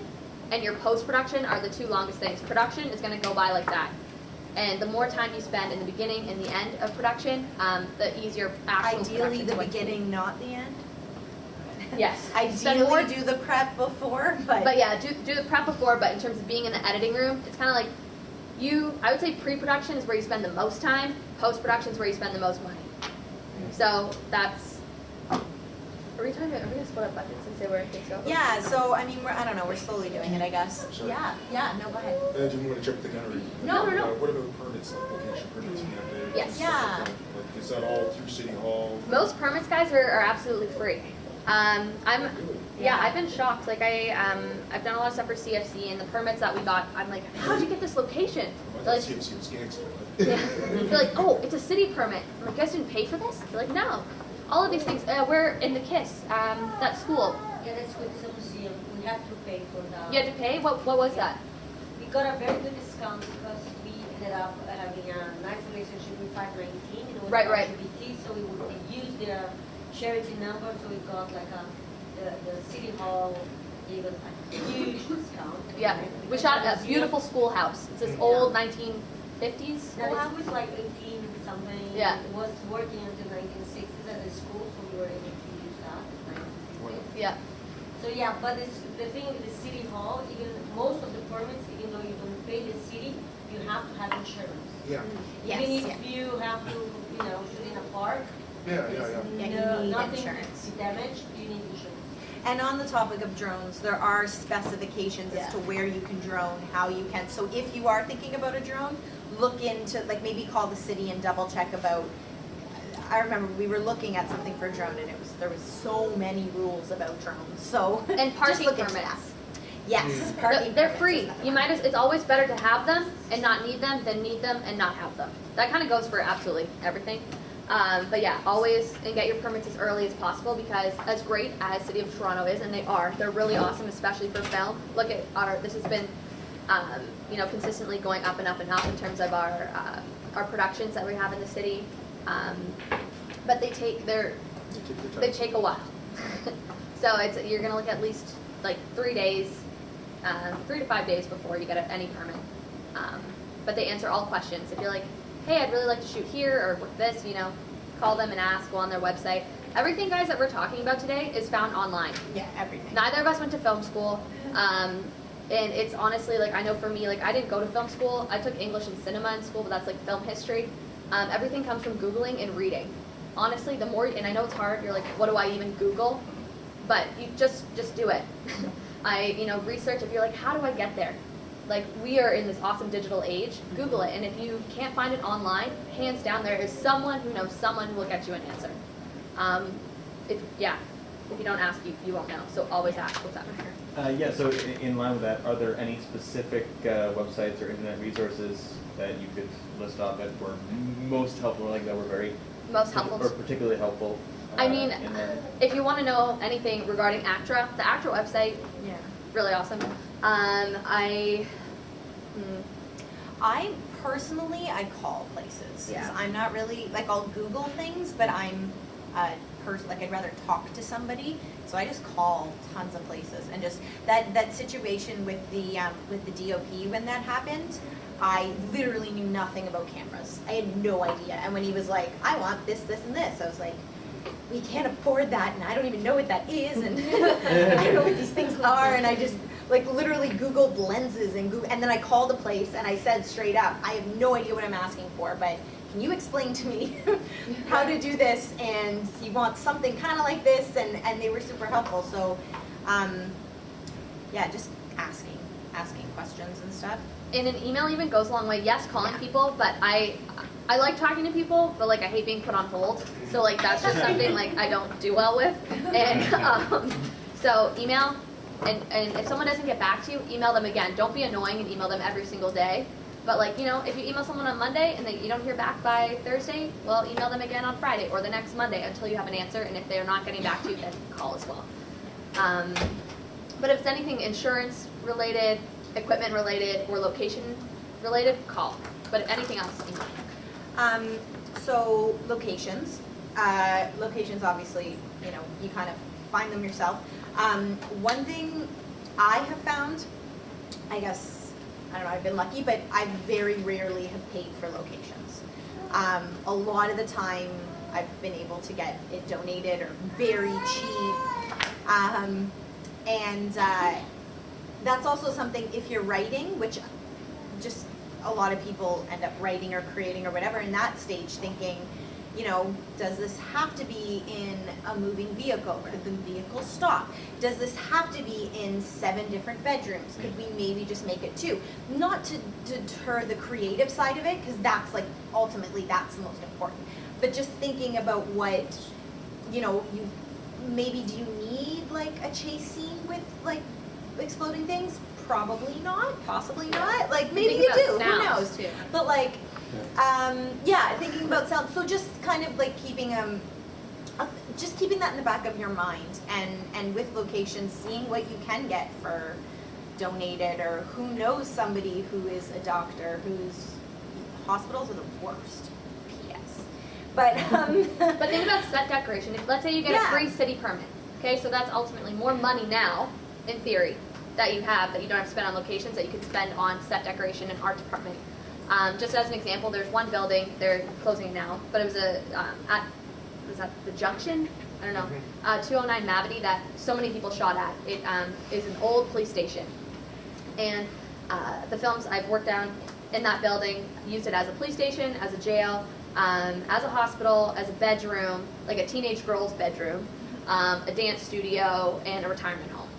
and your post-production are the two longest things. Production is going to go by like that. And the more time you spend in the beginning and the end of production, the easier actual Ideally, the production beginning, not the end. Yes. Ideally, do the prep before, But yeah, do the prep before, but in terms of being in the editing room, it's kind of like I would say pre-production is where you spend the most time, post-production is where you spend the most money. So that's Are we gonna split up budgets and say where things go? Yeah, so I mean, I don't know, we're slowly doing it, I guess. Sorry. Yeah, no, go ahead. I didn't want to jump the gun or anything. No. What about permits, like location permits you have there? Yes. Yeah. Like, is that all through City Hall? Most permits, guys, are absolutely free. I've been shocked. Like I've done a lot of stuff for CFC, and the permits that we got, I'm like, how'd you get this location? I They're thought like, CFC was gangster. yeah. They're like, oh, it's a city permit. I'm like, you guys didn't pay for this? They're like, no. All of these things. We're in the KISS, that school. Yeah, that's good, it's a museum, we have to pay for that. You had to pay? What was that? We got a very good discount because we ended up having a nice relationship with 519. It was Right. LGBT, so we would use their charity number, so we got like the City Hall gave us a huge discount. Yeah. right? We Because shot the a museum- beautiful schoolhouse. It's this old 1950s Now, schoolhouse. this was like 18 something. Yeah. It was working until 1960s at the school, so we were able to use that. 1960s. Yeah. So yeah, but the thing with the City Hall, even most of the permits, even though you don't pay the city, you have to have insurance. Yeah. Yes, Even yeah. if you have to, shoot in a park, Yeah. Yeah, you need nothing insurance. is damaged, you need insurance. And on the topic of drones, there are specifications as Yeah. to where you can drone, how you can. So if you are thinking about a drone, look into, like, maybe call the city and double check about. I remember we were looking at something for a drone, and there was so many rules about drones. So And just parking look into permits. that. Yes, parking. They're permits free. is another You one. might it's always better to have them and not need them than need them and not have them. That kind of goes for absolutely everything. But yeah, always and get your permits as early as possible, because as great as City of Toronto is, and they're really awesome, especially for film. Look at this has been, consistently going up and up and up in terms of our productions that we have in the city. But they take a while. So you're gonna look at least like 3 days, 3 to 5 days before you get any permit. But they answer all questions. If you're like, hey, I'd really like to shoot here or with this, call them and ask, go on their website. Everything, guys, that we're talking about today is found online. Yeah, everything. Neither of us went to film school. And it's honestly, like, I know for me, like, I didn't go to film school. I took English and cinema in school, but that's like film history. Everything comes from Googling and reading. Honestly, the more, and I know it's hard, you're like, what do I even Google? But you just do it. Research, if you're like, how do I get there? Like, we are in this awesome digital age. Google it, and if you can't find it online, hands down, there is someone who knows someone who will get you an answer. If you don't ask, you won't know. So always ask. What's up? So in line with that, are there any specific websites or internet resources that you could list off that were most helpful, or like that were very Most helpful. or particularly helpful? I mean, in there? if you want to know anything regarding ACTRA, the ACTRA website, Yeah. really awesome. I personally, I call places. 'Cause Yeah. I'm not really, like, I'll Google things, but I'm I'd rather talk to somebody. So I just call tons of places, and just that situation with the DOP when that happened, I literally knew nothing about cameras. I had no idea. And when he was like, I want this, this, and this, I was like, we can't afford that, and I don't even know what that is, and I don't know what these things are, and I just literally Googled lenses and then I called the place and I said straight up, I have no idea what I'm asking for, but can you explain to me how to do this? And he wants something kind of like this, and they were super helpful. So, just asking questions and stuff. And an email even goes a long way. Yes, calling people, but I like talking to people, but like I hate being put on hold. So like that's just something like I don't do well with. And so email, and if someone doesn't get back to you, email them again. Don't be annoying and email them every single day. But like, if you email someone on Monday and you don't hear back by Thursday, well, email them again on Friday or the next Monday until you have an answer. And if they're not getting back to you, then call as well. But if it's anything insurance related, equipment related, or location related, call. But anything else, email. So locations. Locations, obviously, you kind of find them yourself. One thing I have found, I guess, I don't know, I've been lucky, but I very rarely have paid for locations. A lot of the time, I've been able to get it donated or very cheap. And that's also something, if you're writing, which just a lot of people end up writing or creating or whatever in that stage, thinking, You know, does this have to be in a moving vehicle? Could the vehicle stop? Does this have to be in 7 different bedrooms? Could we maybe just make it 2? Not to deter the creative side of it, because that's like, ultimately, that's the most important. But just thinking about what, you know, maybe do you need like a chase scene with like exploding things? Probably not, possibly not. Like maybe Think you about do, who sounds, knows? too. But like, yeah, thinking about sound. So just kind of like keeping just keeping that in the back of your mind, and with locations, seeing what you can get for donated, or who knows somebody who is a doctor whose hospitals are the worst. P.S. But But think about set decoration. If, let's say you get Yeah. a free city permit, okay, so that's ultimately more money now, in theory, that you have that you don't have to spend on locations that you could spend on set decoration and art department. Just as an example, there's one building, they're closing it now, but it was was that the Junction? I don't know. 209 Mavity that so many people shot at. It is an old police station. And the films I've worked on in that building used it as a police station, as a jail, as a hospital, as a bedroom, like a teenage girl's bedroom, a dance studio, and a retirement home.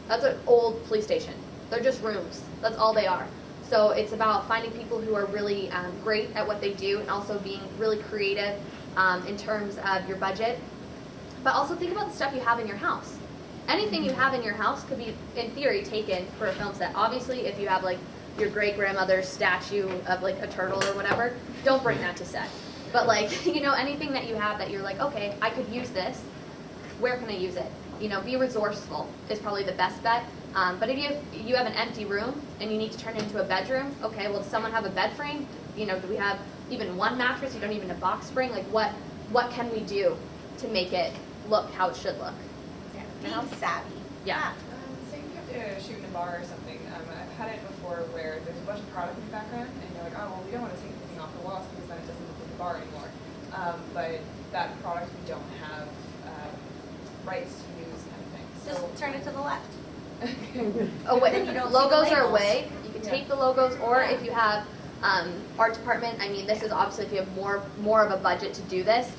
That's an old police station. They're just rooms. That's all they are. So it's about finding people who are really great at what they do, and also being really creative in terms of your budget. But also think about the stuff you have in your house. Anything you have in your house could be, in theory, taken for a film set. Obviously, if you have like your great-grandmother's statue of like a turtle or whatever, don't bring that to set. But like, you know, anything that you have that you're like, okay, I could use this, where can I use it? You know, be resourceful is probably the best bet. But if you have an empty room and you need to turn it into a bedroom, okay, well, does someone have a bed frame? You know, do we have even one mattress? You don't even have a box spring? Like, what can we do to make it look how it should look? being savvy. Yeah. Say you have to shoot in a bar or something. I've had it before where there's a bunch of product in the background, and you're like, oh, well, we don't want to take anything off the walls because then it doesn't look like a bar anymore. But that product we don't have rights to use, kind of thing. Just turn it to the left. Oh, wait, Then you don't see logos the are labels. away. You can tape the logos, or if you have art department, I mean, this is obviously if you have more of a budget to do this.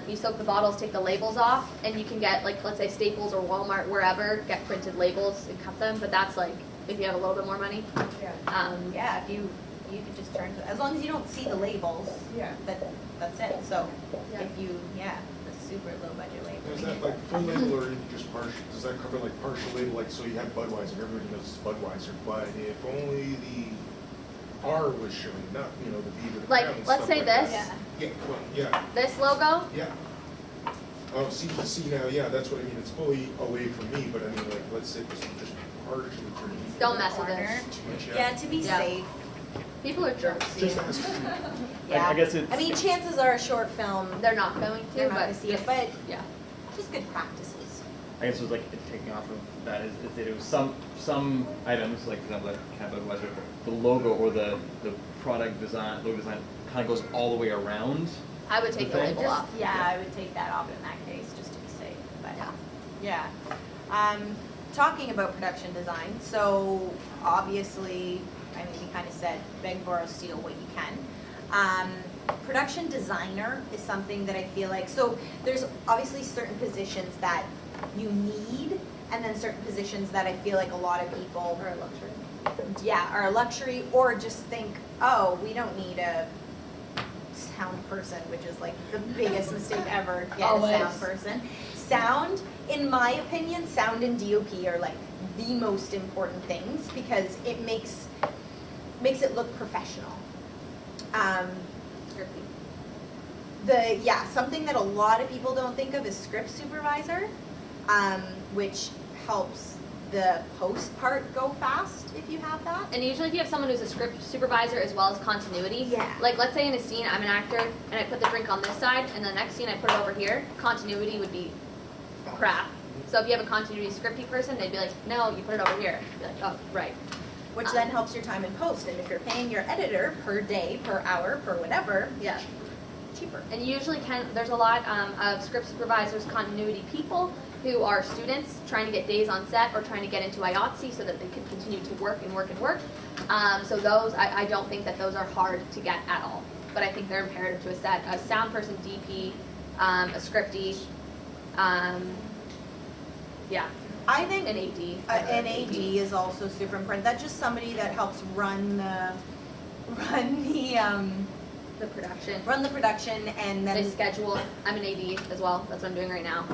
You soak the bottles, take the labels off, and you can get, like, let's say Staples or Walmart, wherever, get printed labels and cut them. But that's like if you have a little bit more money. Yeah. Yeah, if you could just turn to, as long as you don't see the labels, Yeah. that's it. So Yeah. if you, the super low budget label. Is that like full label or just partial, does that cover like partial label, like, so you have Budweiser, everybody knows it's Budweiser, but if only the R was showing, not, the B with the Like, crown and let's stuff say like this. that. Yeah, well, yeah, This logo, yeah. Oh, see now, yeah, that's what I mean, it's fully away from me, but I mean, like, let's say this was just partially turned. don't mess with Corner. it. Too much, Yeah, to be Yeah. safe. People are jerks. Just asking. Yeah. I guess it's. I mean, chances are a short film, They're not going to, they're not but gonna see it, but yeah. just good practices. I guess it was like taking off of that is that it was some items, like for example, like Canada Budweiser, the logo or the product design, logo design kind of goes all the way around. I would take the Okay. label off. Yeah, I would take that off in that case, just to be safe, but, yeah. Talking about production design, so obviously, I mean, we kind of said, beg, borrow, steal what you can. Production designer is something that I feel like, so there's obviously certain positions that you need, and then certain positions that I feel like a lot of people Or a luxury. are a luxury, or just think, oh, we don't need a sound person, which is like the biggest mistake ever. Get Always. a sound person. Sound, in my opinion, sound and DOP are like the most important things because it makes it look professional. Something that a lot of people don't think of is script supervisor, which helps the post part go fast if you have that. And usually if you have someone who's a script supervisor as well as continuity, Yeah. like let's say in a scene I'm an actor and I put the drink on this side and the next scene I put it over here, continuity would be crap. So if you have a continuity scripty person, they'd be like, no, you put it over here. You'd be like, oh, right. Which then helps your time in post, and if you're paying your editor per day, per hour, per whatever, Yeah. cheaper. And you usually there's a lot of script supervisors, continuity people who are students trying to get days on set or trying to get into IATSE so that they can continue to work and work and work. So those, I don't think that those are hard to get at all. but I think they're imperative to a set. A sound person, DP, a scripty, yeah, I think an AD. an AD is also super important. That's just somebody that helps run the The production. run the production, and They then schedule. I'm an AD as well. That's what I'm doing right now.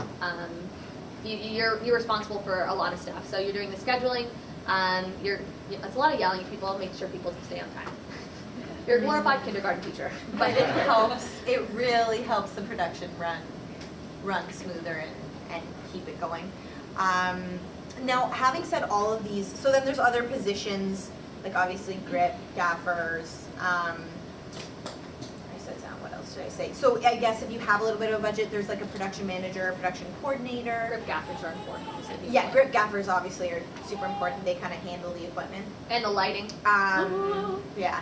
You're responsible for a lot of stuff. So you're doing the scheduling. It's a lot of yelling at people, make sure people stay on time. You're a glorified kindergarten teacher. but it helps. It really helps the production run smoother and keep it going. Now, having said all of these, so then there's other positions like obviously grip, gaffers. I said sound. What else did I say? So I guess if you have a little bit of a budget, there's like a production manager, a production coordinator. Grip gaffers are important. So Yeah, grip gaffers obviously are super important. They kind of handle the equipment. And the lighting. Yeah.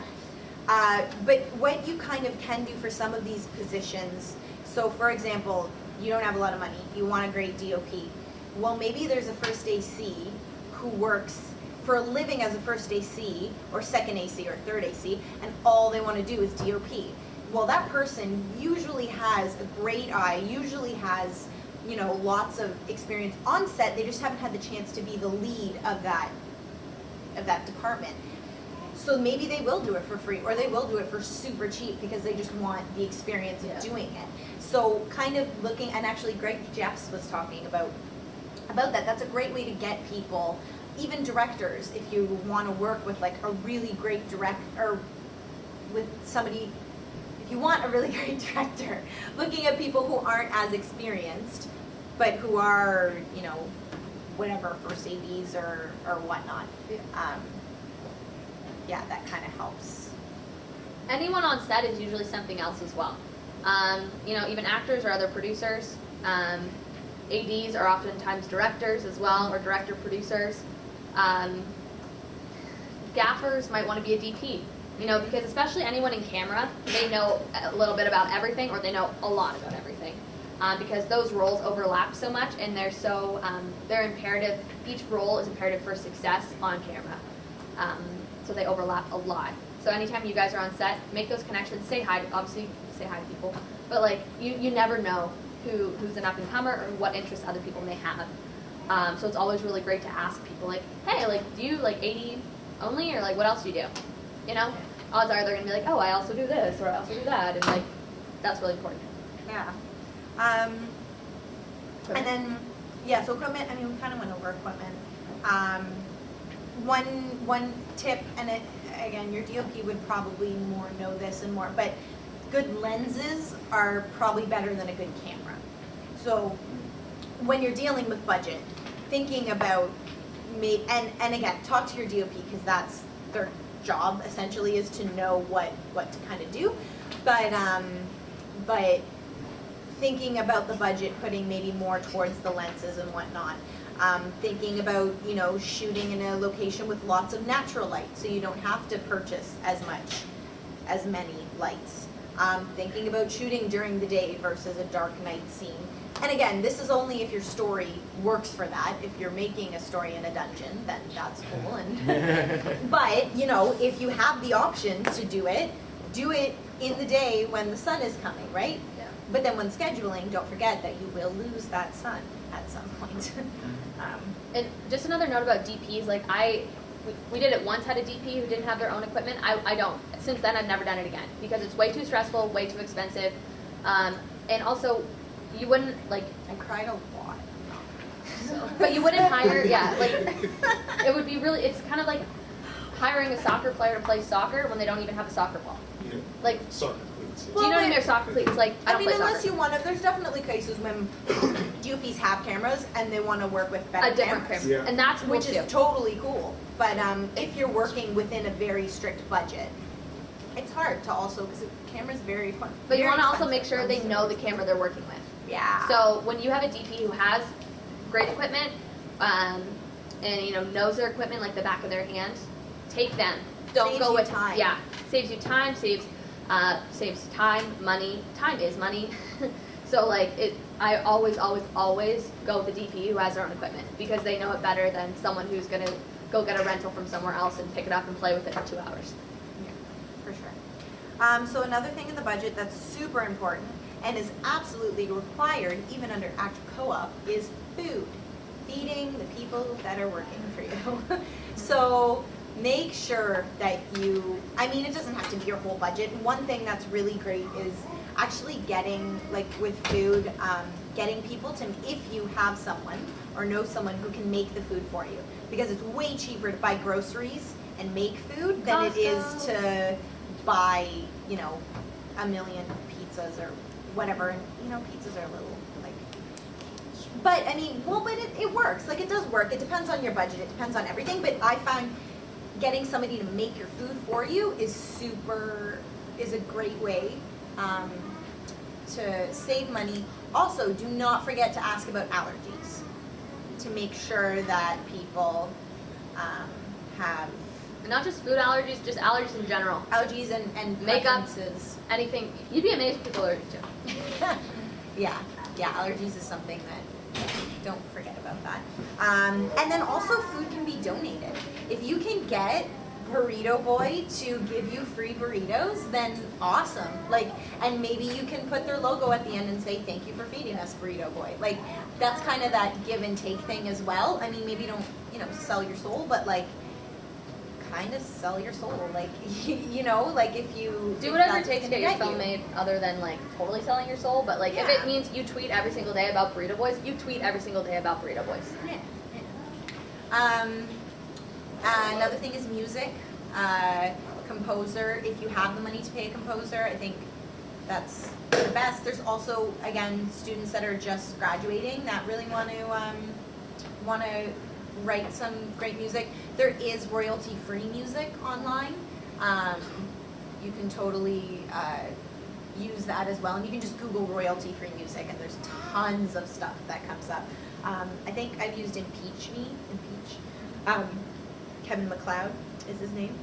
But what you kind of can do for some of these positions, so for example, you don't have a lot of money, you want a great DOP. Well, maybe there's a first AC who works for a living as a first AC or second AC or third AC, and all they want to do is DOP. Well, that person usually has a great eye, usually has, you know, lots of experience on set. They just haven't had the chance to be the lead of that department. So maybe they will do it for free, or they will do it for super cheap because they just want the experience of doing it. So kind of looking, and actually Greg Jeffs was talking about that. That's a great way to get people, even directors, if you want to work with like a really great or with somebody, if you want a really great director, looking at people who aren't as experienced, but who are, you know, whatever, first ADs or whatnot. Yeah, that kind of helps. Anyone on set is usually something else as well. You know, even actors or other producers. ADs are oftentimes directors as well, or director producers. Gaffers might want to be a DP, you know, because especially anyone in camera, they know a little bit about everything, or they know a lot about everything. Because those roles overlap so much, and they're imperative. Each role is imperative for success on camera. So they overlap a lot. So anytime you guys are on set, make those connections. Say hi. Obviously, say hi to people. But like, you never know who's an up and comer or what interests other people may have. So it's always really great to ask people like, hey, like, do you like AD only, or like what else do you do? You know, odds are they're gonna be like, oh, I also do this, or I also do that, and like, that's really important. Yeah. And then, yeah, so equipment, I mean, we kind of went over equipment. One tip, and again, your DOP would probably more know this and more, but good lenses are probably better than a good camera. So when you're dealing with budget, thinking about and again, talk to your DOP because that's their job essentially, is to know what to kind of do. But thinking about the budget, putting maybe more towards the lenses and whatnot. Thinking about, you know, shooting in a location with lots of natural light, so you don't have to purchase as many lights. Thinking about shooting during the day versus a dark night scene. And again, this is only if your story works for that. If you're making a story in a dungeon, then that's cool. And but, you know, if you have the option to do it in the day when the sun is coming, right? Yeah. But then when scheduling, don't forget that you will lose that sun at some point. And just another note about DPs, like we did it once, had a DP who didn't have their own equipment. I don't. Since then, I've never done it again because it's way too stressful, way too expensive, and also you wouldn't like. I cried a lot. So. But you wouldn't hire, yeah, like it would be really. It's kind of like hiring a soccer player to play soccer when they don't even have a soccer ball. Yeah. Like, Soccer cleats. do you know what I mean? They're soccer cleats. Like, I don't mean, play unless soccer. you want to, there's definitely cases when DOPs have cameras and they want to work with better A different cameras. camera, Yeah. and that's cool Which too. is totally cool. But if you're working within a very strict budget, it's hard to also, because the camera's very fun. But you very want to also make expensive. sure they know the camera they're working with. Yeah. So when you have a DP who has great equipment, and you know knows their equipment like the back of their hand, take them. Don't Saves go you with time. Yeah, saves you time, saves time, money. Time is money. So like I always go with the DP who has their own equipment because they know it better than someone who's gonna go get a rental from somewhere else and pick it up and play with it for 2 hours. Yeah, for sure. So another thing in the budget that's super important and is absolutely required, even under active co-op, is food. Feeding the people that are working for you. So make sure that you, I mean, it doesn't have to be your whole budget. One thing that's really great is actually getting, like with food, getting people to, if you have someone or know someone who can make the food for you. Because it's way cheaper to buy groceries and make food than it is to buy, you know, a million pizzas or whatever. And, you know, pizzas are a little, like, but I mean, well, but it works. Like, it does work. It depends on your budget. It depends on everything. But I find getting somebody to make your food for you is a great way to save money. Also, do not forget to ask about allergies to make sure that people have And not just food allergies, just allergies in general. allergies and Makeup. preferences. Anything. You'd be amazed what people are allergic to. Yeah, allergies is something that, don't forget about that. And then also food can be donated. If you can get Burrito Boy to give you free burritos, then awesome. Like, and maybe you can put their logo at the end and say, thank you for feeding us, Burrito Boy. Like, that's kind of that give and take thing as well. I mean, maybe don't, you know, sell your soul, but like, kind of sell your soul. Like, you know, like if you Do if whatever it that's takes to gonna get your get film you. made, other than like totally selling your soul. But like, if Yeah. it means you tweet every single day about Burrito Boys, you tweet every single day about Burrito Boys. Yeah. Another thing is music. Composer, if you have the money to pay a composer, I think that's the best. There's also, again, students that are just graduating that really want to write some great music. There is royalty-free music online. You can totally use that as well, and you can just Google royalty-free music, and there's tons of stuff that comes up. I think I've used Impeach Me, Kevin MacLeod is his name.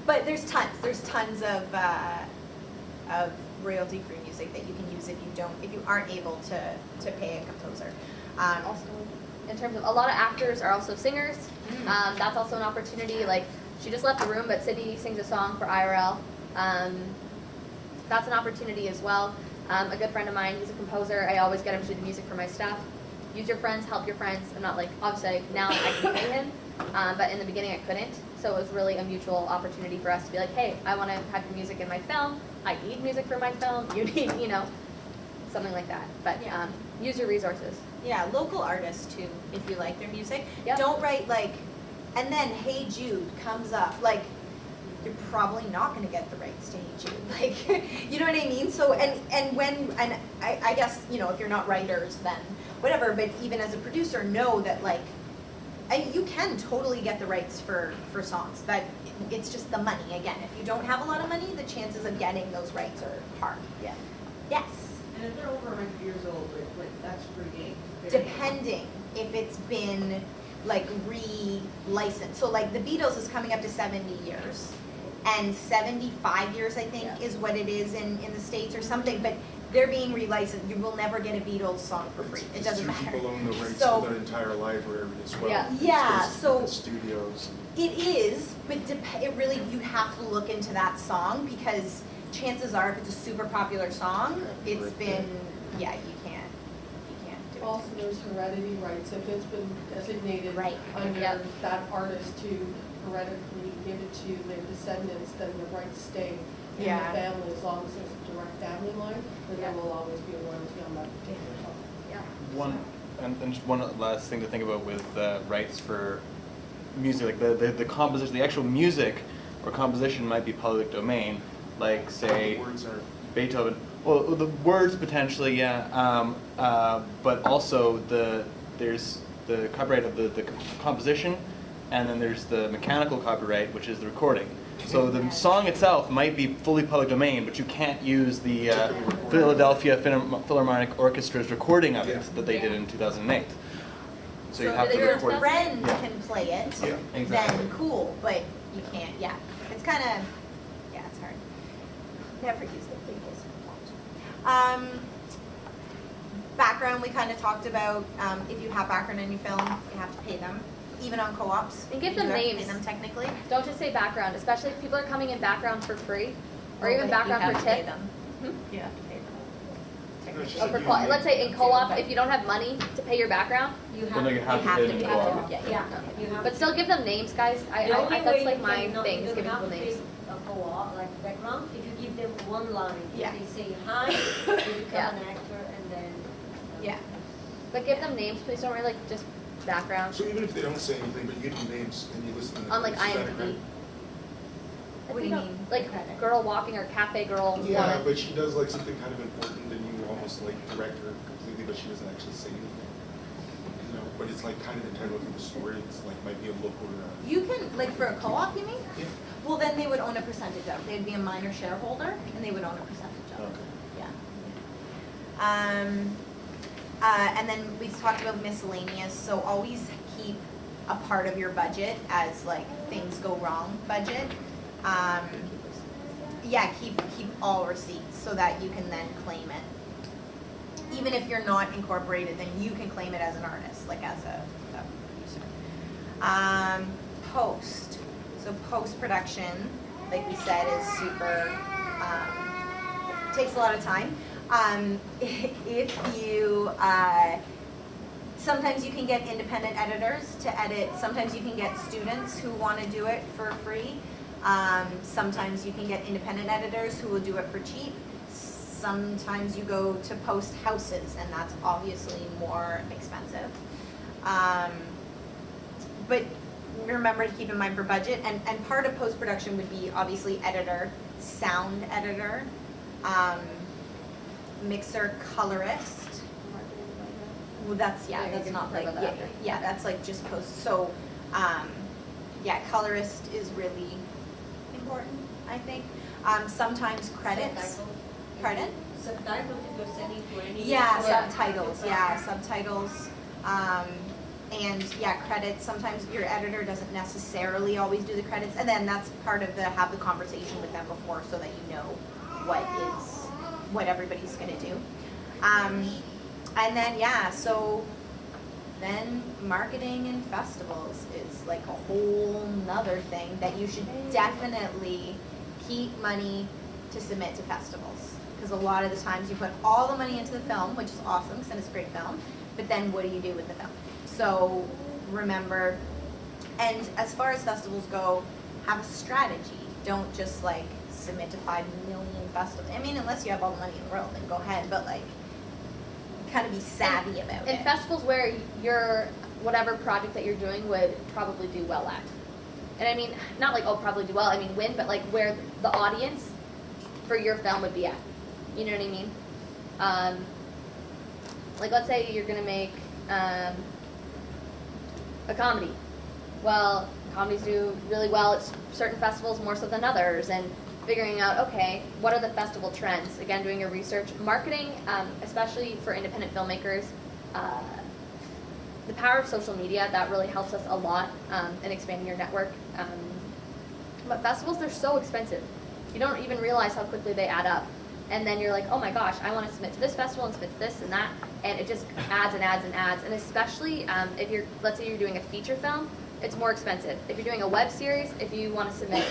But there's tons of royalty-free music that you can use if you aren't able to pay a composer. Also, in terms of a lot of actors are also singers. That's also an opportunity. Like, she just left the room, but Sydney sings a song for IRL. That's an opportunity as well. A good friend of mine, he's a composer. I always get him to do the music for my stuff. Use your friends, help your friends. I'm not like, obviously now I can pay him, but in the beginning I couldn't. So it was really a mutual opportunity for us to be like, hey, I want to have your music in my film. I need music for my film. You need, you know, something like that. But Yeah. Use your resources. Yeah, local artists too, if you like their music. Yep. Don't write like, and then Hey Jude comes up, like, you're probably not gonna get the rights to Hey Jude, like, you know what I mean? So, and I guess, you know, if you're not writers, then whatever, but even as a producer, know that like, you can totally get the rights for songs, that it's just the money, again, if you don't have a lot of money, the chances of getting those rights are hard. Yeah. Yes. And if they're over 100 years old, like that's free game. Depending if it's been like re-licensed. So like the Beatles is coming up to 70 years, and 75 years I think is what it is in the States or something, but they're being re-licensed. You will never get a Beatles song for free. It doesn't matter. Two people own the rights So- to their entire library as well. Yeah. Yeah, It's so- the studios. It is, but it really, you have to look into that song, because chances are if it's a super popular song, it's Right. been, yeah, you can't do it. Also, there's heredity rights, if it's been designated Right. under Yep. that artist to hereditary give it to their descendants, then the rights stay in the Yeah. family as long as there's a direct family line, then Yeah. there will always be a royalty on that particular song. Yeah. And just one last thing to think about with rights for music, like the composition, the actual music or composition might be public domain, like say The words are. Beethoven. Well, the words potentially, yeah, but also there's the copyright of the composition, and then there's the mechanical copyright, which is the recording. So the song itself might be fully public domain, but you can't use the Philadelphia Philharmonic Orchestra's recording of it that they did in 2008. So you have if to your record. friend Yeah. can play it, Yeah, exactly. then cool, but you can't, yeah. It's kind of, yeah, it's hard. Never use the labels. Background, we kind of talked about, if you have background in your film, you have to pay them, even on co-ops. And give you them do have to names. pay them technically. Don't just say background, especially if people are coming in background for free. or even background you for have to pay tip. them. You have to pay No, it's just Oh, like for you co- need- let's say in co-op, if you don't have money to pay your background, You Well, no, you have to have pay to them pay to co-op. them. Yeah, you have. but still give them names, guys. The only way That's you like my cannot- thing, you is don't giving have people to names. pay a co-op, like background, if you give them one line, Yeah. if they say hi, you become Yeah. an actor and then. Yeah. But give them names, please don't write like just background. So even if they don't say anything, but you give them names and you list them. in the On like credits, is that a IMDb. credit? What do you mean? Like Credit? girl walking or cafe girl. Yeah, woman. but she does like something kind of important and you almost like direct her completely, but she doesn't actually say anything. You know, but it's like kind of integral to the story. It's like might be a look or You can, like for a co-op, you mean? yeah. Well, then they would own a percentage of it. They'd be a minor shareholder and they would own a percentage of it. Okay. Yeah. And then we talked about miscellaneous, so always keep a part of your budget as like things go wrong budget. Yeah, keep all receipts so that you can then claim it. Even if you're not incorporated, then you can claim it as an artist, like as a producer. Post. So post-production, like we said, is super, takes a lot of time. If you, sometimes you can get independent editors to edit, sometimes you can get students who want to do it for free. Sometimes you can get independent editors who will do it for cheap. Sometimes you go to post houses and that's obviously more expensive. But remember to keep in mind for budget, and part of post-production would be obviously editor, sound editor, mixer, colorist. Well, that's, yeah, Yeah, that's you not can like, talk about yeah, that after. yeah, that's like just post, so, yeah, colorist is really important, I think. Sometimes credits, Subtitles. pardon? Subtitles if you're sending to any. Yeah, foreign subtitles, country. yeah, subtitles. And yeah, credits, sometimes your editor doesn't necessarily always do the credits, and then that's part of have the conversation with them before so that you know what everybody's gonna do. And then, yeah, so then marketing and festivals is like a whole nother thing that you should definitely keep money to submit to festivals. Because a lot of the times you put all the money into the film, which is awesome, because then it's a great film, but then what do you do with the film? So remember, and as far as festivals go, have a strategy. Don't just like submit to 5 million festivals. I mean, unless you have all the money in the world, then go ahead, but like, kind of be savvy about it. And festivals where your whatever project that you're doing would probably do well at. And I mean, not like, oh, probably do well, I mean win, but like where the audience for your film would be at. You know what I mean? Like let's say you're gonna make a comedy. Well, comedies do really well at certain festivals more so than others, and figuring out, okay, what are the festival trends? Again, doing your research. Marketing, especially for independent filmmakers, the power of social media, that really helps us a lot in expanding your network. But festivals, they're so expensive. You don't even realize how quickly they add up. And then you're like, oh my gosh, I want to submit to this festival and submit to this and that. And it just adds and adds and adds. And especially if let's say you're doing a feature film, it's more expensive. If you're doing a web series, if you want to submit,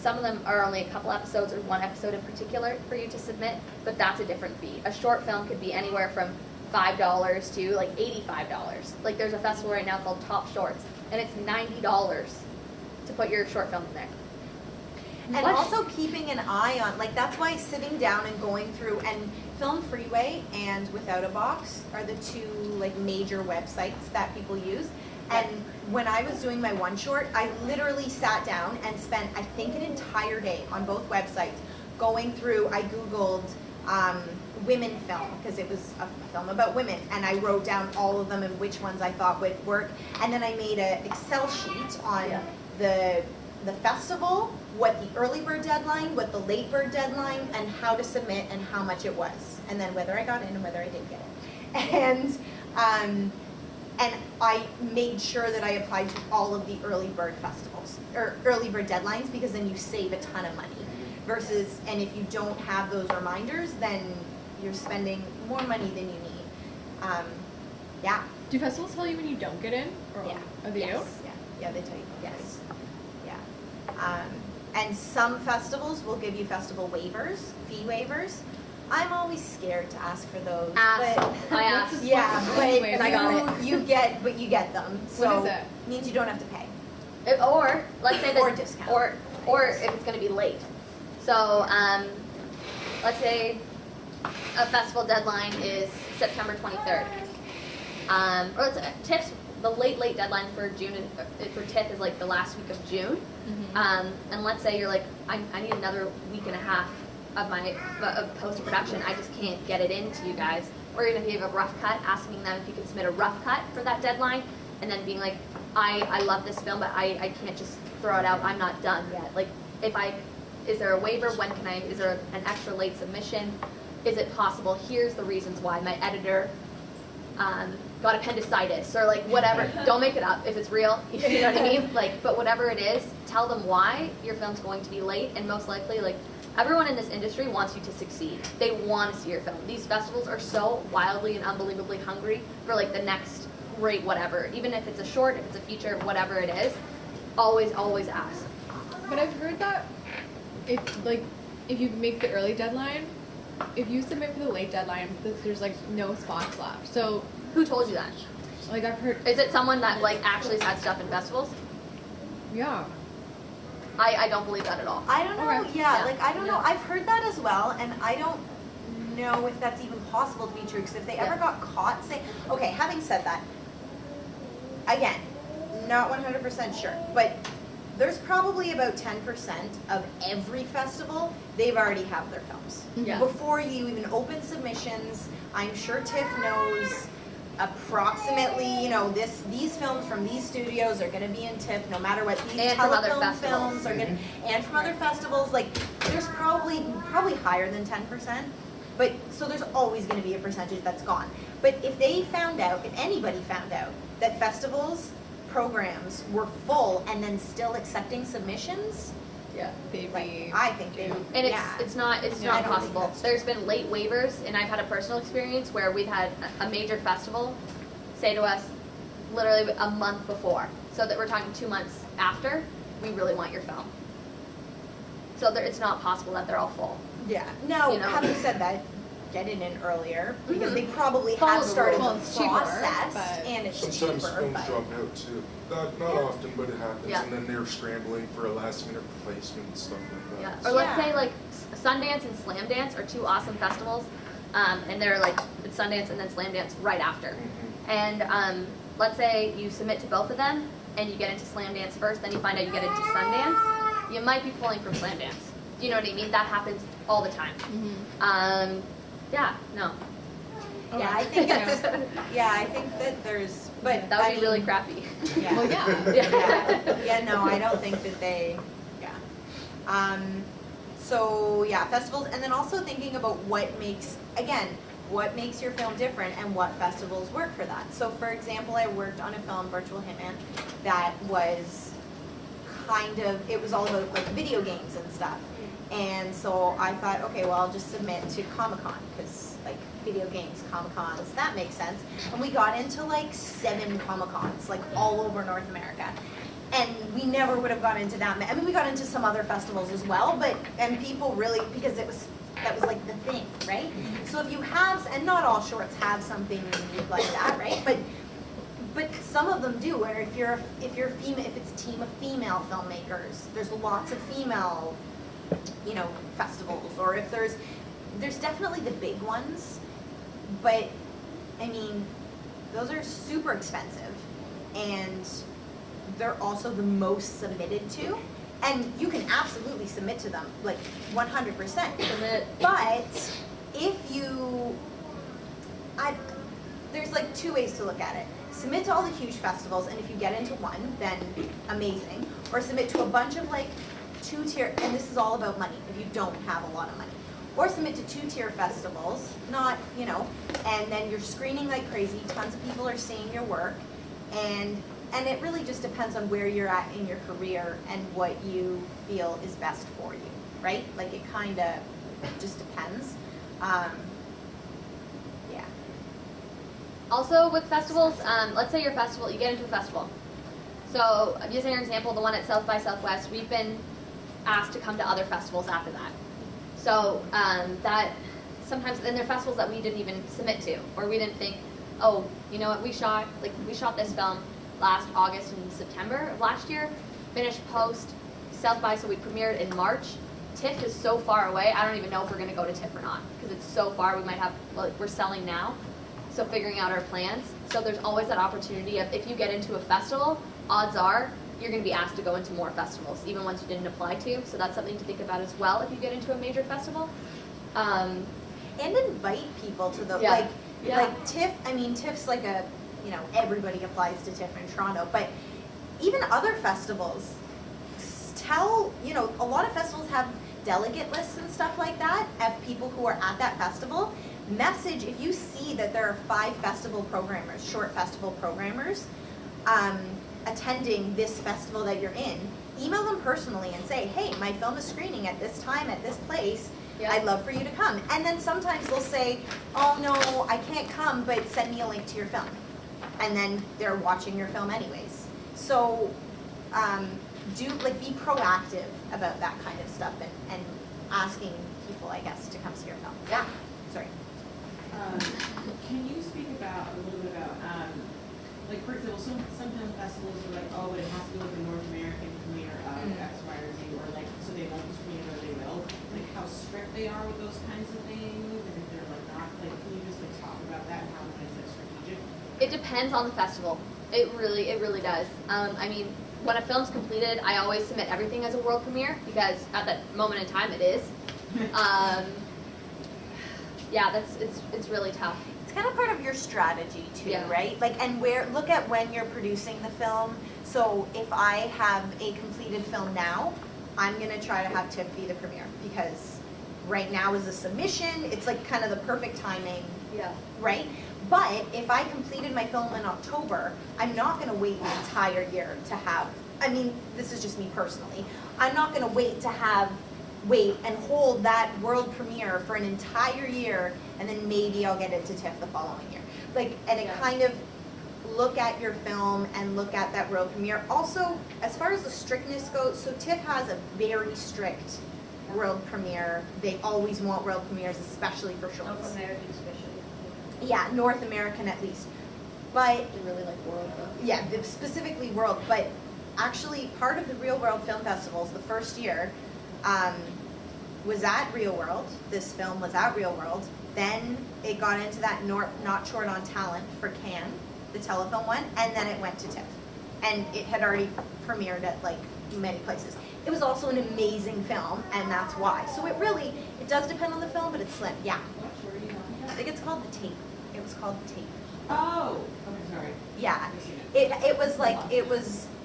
some of them are only a couple episodes or one episode in particular for you to submit, but that's a different fee. A short film could be anywhere from $5 to like $85. Like there's a festival right now called Top Shorts, and it's $90 to put your short film in there. And What? also keeping an eye on, like that's why sitting down and going through, and Film Freeway and Without a Box are the two like major websites that people use. And when I was doing my one short, I literally sat down and spent, I think, an entire day on both websites going through. I Googled women film because it was a film about women, and I wrote down all of them and which ones I thought would work. And then I made an Excel sheet on the festival, what the early bird deadline, what the late bird deadline, and how to submit and how much it was, and then whether I got in and whether I didn't get it. And I made sure that I applied to all of the early bird festivals, or early bird deadlines, because then you save a ton of money. Versus, and if you don't have those reminders, then you're spending more money than you need. Yeah. Do festivals tell you when you don't get in? Or Yeah. Are they Yes. out? Yeah. Yeah, they tell you. Yes. Yeah. And some festivals will give you festival waivers, fee waivers. I'm always scared to ask for those. But I asked. yeah, but And I got you get them. So What is it? Means you don't have to pay. Or let's say that, Or discount. or if it's going to be late. So let's say a festival deadline is September 23rd. Or let's say TIFF's the late deadline for June for TIFF is like the last week of June. And let's say you're like, I need another week and a half of my post production. I just can't get it into you guys. Or even if you have a rough cut, asking them if you can submit a rough cut for that deadline, and then being like, I love this film, but I can't just throw it out. I'm not done yet. Like, is there a waiver? When can is there an extra late submission? Is it possible? Here's the reasons why. My editor got appendicitis or like whatever. Don't make it up if it's real. You know what I mean? Like, but whatever it is, tell them why your film's going to be late, and most likely, like, everyone in this industry wants you to succeed. They want to see your film. These festivals are so wildly and unbelievably hungry for like the next great whatever. Even if it's a short, if it's a feature, whatever it is, always ask. But I've heard that if you make the early deadline, if you submit for the late deadline, there's like no spots left. So Who told you that? like I've heard, Is it someone that like actually has had stuff in festivals? yeah. I don't believe that at all. I don't know. Okay. Yeah, Yeah. like I don't know. I've heard that as well, and I don't know if that's even possible to be true. Because if they ever Yeah. got caught saying, okay, having said that, again, not 100% sure, but there's probably about 10% of every festival they've already have their films. Yeah. Before you even open submissions, I'm sure TIFF knows approximately, these films from these studios are going to be in TIFF no matter what. These And from other telefilm festivals. films are going to, and from other festivals. Like, there's probably higher than 10%, but so there's always going to be a percentage that's gone. But if anybody found out that festivals programs were full and then still accepting submissions, Yeah. They'd like, be, I think they would. And yeah. it's not I don't think possible. that's- There's been late waivers, and I've had a personal experience where we've had a major festival say to us literally a month before, so that we're talking 2 months after, we really want your film. So it's not possible that they're all full. Yeah. No, You know? having said that, get it in earlier because Mhm. they probably Follow have the started rules. Well, the it's cheaper, process but- and it's Sometimes cheaper. films But drop out too. Not Yeah. often, but it happens. Yeah. And then they're scrambling for a last minute replacement and stuff like Yeah. that. Or let's Yeah. say like Sundance and Slam Dance are two awesome festivals, and they're like it's Sundance and then Slam Dance right after. Mhm. And let's say you submit to both of them and you get into Slam Dance first, then you find out you get into Sundance, you might be pulling from Slam Dance. Do you know what I mean? That happens all the time. Yeah, no. yeah, I think it's, I think that there's, but That I would be really mean, crappy. Yeah. well, yeah. Yeah, no, I don't think that they, so yeah, festivals, and then also thinking about what makes your film different and what festivals work for that. So for example, I worked on a film, Virtual Hitman, that was it was all about like video games and stuff. And so I thought, okay, well, I'll just submit to Comic-Con because like video games, Comic-Cons, that makes sense. And we got into like 7 Comic-Cons, like all over North America. And we never would have gone into that. I mean, we got into some other festivals as well, and people really, because that was like the thing, right? So if you have, and not all shorts have something like that, right? But some of them do, or if you're female, if it's a team of female filmmakers, there's lots of female, festivals, or if there's definitely the big ones, but I mean, those are super expensive, and they're also the most submitted to, and you can absolutely submit to them, like 100%. Submit. But if there's like 2 ways to look at it. Submit to all the huge festivals, and if you get into one, then amazing. Or submit to a bunch of like 2-tier, and this is all about money, if you don't have a lot of money. Or submit to 2-tier festivals, not, and then you're screening like crazy, tons of people are seeing your work, and it really just depends on where you're at in your career and what you feel is best for you, right? Like it kind of just depends. Yeah. Also with festivals, let's say you get into a festival. So using your example, the one at South by Southwest, we've been asked to come to other festivals after that. So that sometimes, and there are festivals that we didn't even submit to, or we didn't think, oh, you know what, we shot this film last August and September of last year, finished post, South by, so we premiered in March. TIFF is so far away, I don't even know if we're gonna go to TIFF or not, because it's so far, we might have, like, we're selling now, so figuring out our plans. So there's always that opportunity of, if you get into a festival, odds are, you're gonna be asked to go into more festivals, even ones you didn't apply to, so that's something to think about as well if you get into a major festival. And invite people to the, Yeah. like TIFF, I mean, TIFF's like a, you know, everybody applies to TIFF in Toronto, but even other festivals, tell, you know, a lot of festivals have delegate lists and stuff like that of people who are at that festival. Message, if you see that there are 5 festival programmers, short festival programmers, attending this festival that you're in, email them personally and say, hey, my film is screening at this time at this place. Yeah. I'd love for you to come. And then sometimes they'll say, oh no, I can't come, but send me a link to your film. And then they're watching your film anyways. So be proactive about that kind of stuff and asking people, I guess, to come see your film. Yeah, sorry. Can you speak about, a little bit about, like, for example, some film festivals are like, oh, but it has to be like a North American premiere of X, Y, or Z, or like, so they won't screen it or they will. Like, how strict they are with those kinds of things, and if they're like not, like, can you just like talk about that and how it's like strategic? It depends on the festival. It really does. I mean, when a film's completed, I always submit everything as a world premiere because at that moment in time it is. Yeah, it's really tough. It's kind of part of your strategy too, Yeah. right? Like, and look at when you're producing the film. So if I have a completed film now, I'm gonna try to have TIFF be the premiere because right now is the submission. It's like kind of the perfect timing, Yeah. right? But if I completed my film in October, I'm not gonna wait the entire year to have, I mean, this is just me personally. I'm not gonna wait and hold that world premiere for an entire year and then maybe I'll get it to TIFF the following year. Like, and it kind of, look at your film and look at that world premiere. Also, as far as the strictness goes, so TIFF has a very strict world premiere. They always want world premieres, especially for shorts. North American especially. Yeah, North American at least. But They really like world though. yeah, specifically world, but actually part of the Real World Film Festivals, the first year, was at Real World. This film was at Real World. Then it got into that Not Short on Talent for Cannes, the telefilm one, and then it went to TIFF. And it had already premiered at like many places. It was also an amazing film, and that's why. So it does depend on the film, but it's slim, yeah. What were you talking I about? think it's called The Tape. It was called The Tape. Oh, okay, sorry. Yeah, I've seen it.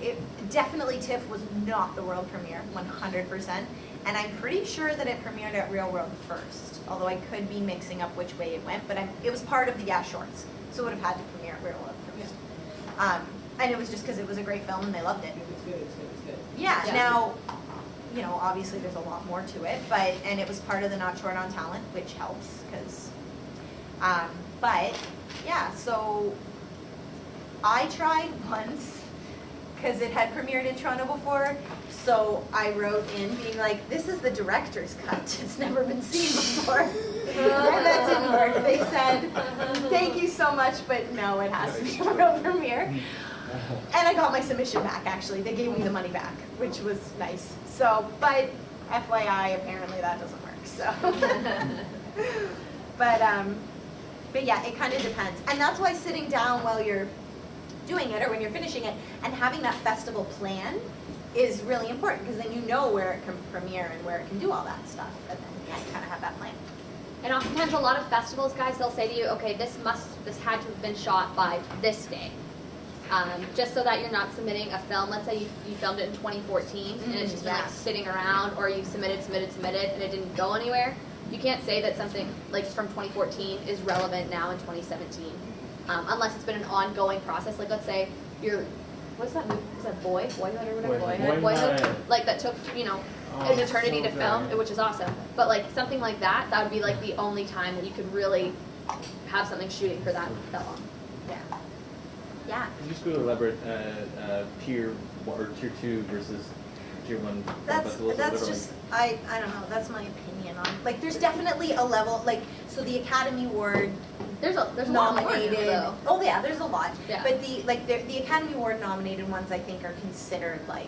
it definitely TIFF was not the world premiere, 100%. And I'm pretty sure that it premiered at Real World first, although I could be mixing up which way it went, but it was part of the shorts, so it would have had to premiere at Real World first. And it was just because it was a great film and they loved it. It's good, it's good, it's good. Yeah, Yeah. now, you know, obviously there's a lot more to it, and it was part of the Not Short on Talent, which helps, because, but, yeah, so I tried once, because it had premiered in Toronto before, so I wrote in being like, this is the director's cut, it's never been seen before. And that didn't work. They said, thank you so much, but no, it has to be a real premiere. And I got my submission back, actually. They gave me the money back, which was nice. So, but FYI, apparently that doesn't work, so. But yeah, it kind of depends. And that's why sitting down while you're doing it or when you're finishing it and having that festival plan is really important, because then you know where it can premiere and where it can do all that stuff. And then yeah, you kind of have that plan. And oftentimes a lot of festivals, guys, they'll say to you, okay, this had to have been shot by this day. Just so that you're not submitting a film. Let's say you filmed it in 2014 and it's just been like sitting around, or you submitted and it didn't go anywhere. You can't say that something like from 2014 is relevant now in 2017, unless it's been an ongoing process. Like let's say what's that movie? Was that Boyhood or whatever? Boyhood. Like that took an eternity to film, which is awesome. But like something like that would be like the only time that you could really have something shooting for that long. Yeah. Yeah. Can you just go elaborate tier 1 or tier 2 versus tier one film That's festivals or whatever. just I don't know. That's my opinion on like. There's definitely a level like so the Academy Award There's a lot more nominated. though. Oh yeah, there's a lot. Yeah. But the Academy Award nominated ones I think are considered like.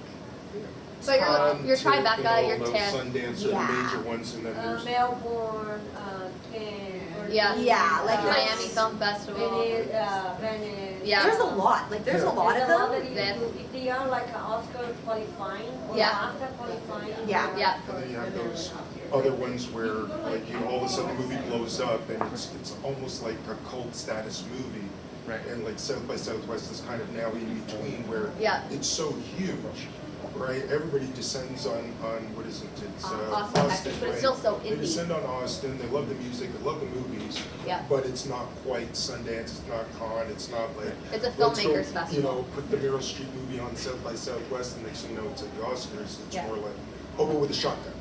So your Tribeca, your TIFF, TIFF. Sundance are Yeah. the major ones, and then there's Melbourne, Cannes. Yeah. Yeah, like Miami that's- Film Festival. Venice. Yeah. There's a lot. Like there's a lot of them. If they are like an Oscar qualifying or Yeah. after qualifying. Yeah. they're- Yeah. And then you have those other ones where, like, you know, all of a sudden the movie blows up and it's almost like a cult status movie. Right. And like South by Southwest is kind of now in between where Yeah. it's so huge, right? Everybody descends on what is it? It's Austin, Texas, but it's right? still so They indie. descend on Austin. They love the music. They love the movies. Yeah. But it's not quite Sundance. It's not Cannes. It's not like It's a let's go, filmmakers festival. You know, put the Meryl Streep movie on South by Southwest, and next thing you know, it's at the Oscars. It's Yeah. more like, oh, but with a shotgun.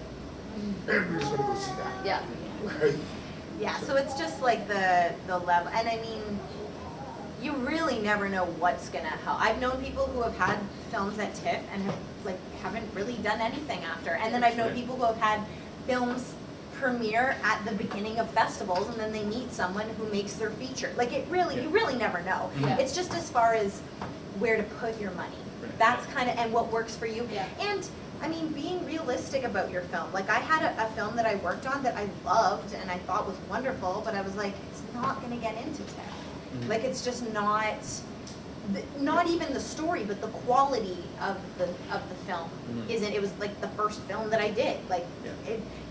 Everybody's gonna go see that. Yeah. Right? Yeah, so it's just like the level, and I mean, you really never know what's gonna help. I've known people who have had films at TIFF and haven't really done anything after, and then I've known Right. people who have had films premiere at the beginning of festivals, and then they meet someone who makes their feature. Like you really never know. Yeah. It's just as far as where to put your money. Right. That's kind of and what works for you. Yeah. And I mean, being realistic about your film. Like I had a film that I worked on that I loved and I thought was wonderful, but I was like, it's not gonna get into TIFF. Mhm. Like it's just not even the story, but the quality of the film Mhm. isn't. It was like the first film that I did. Like,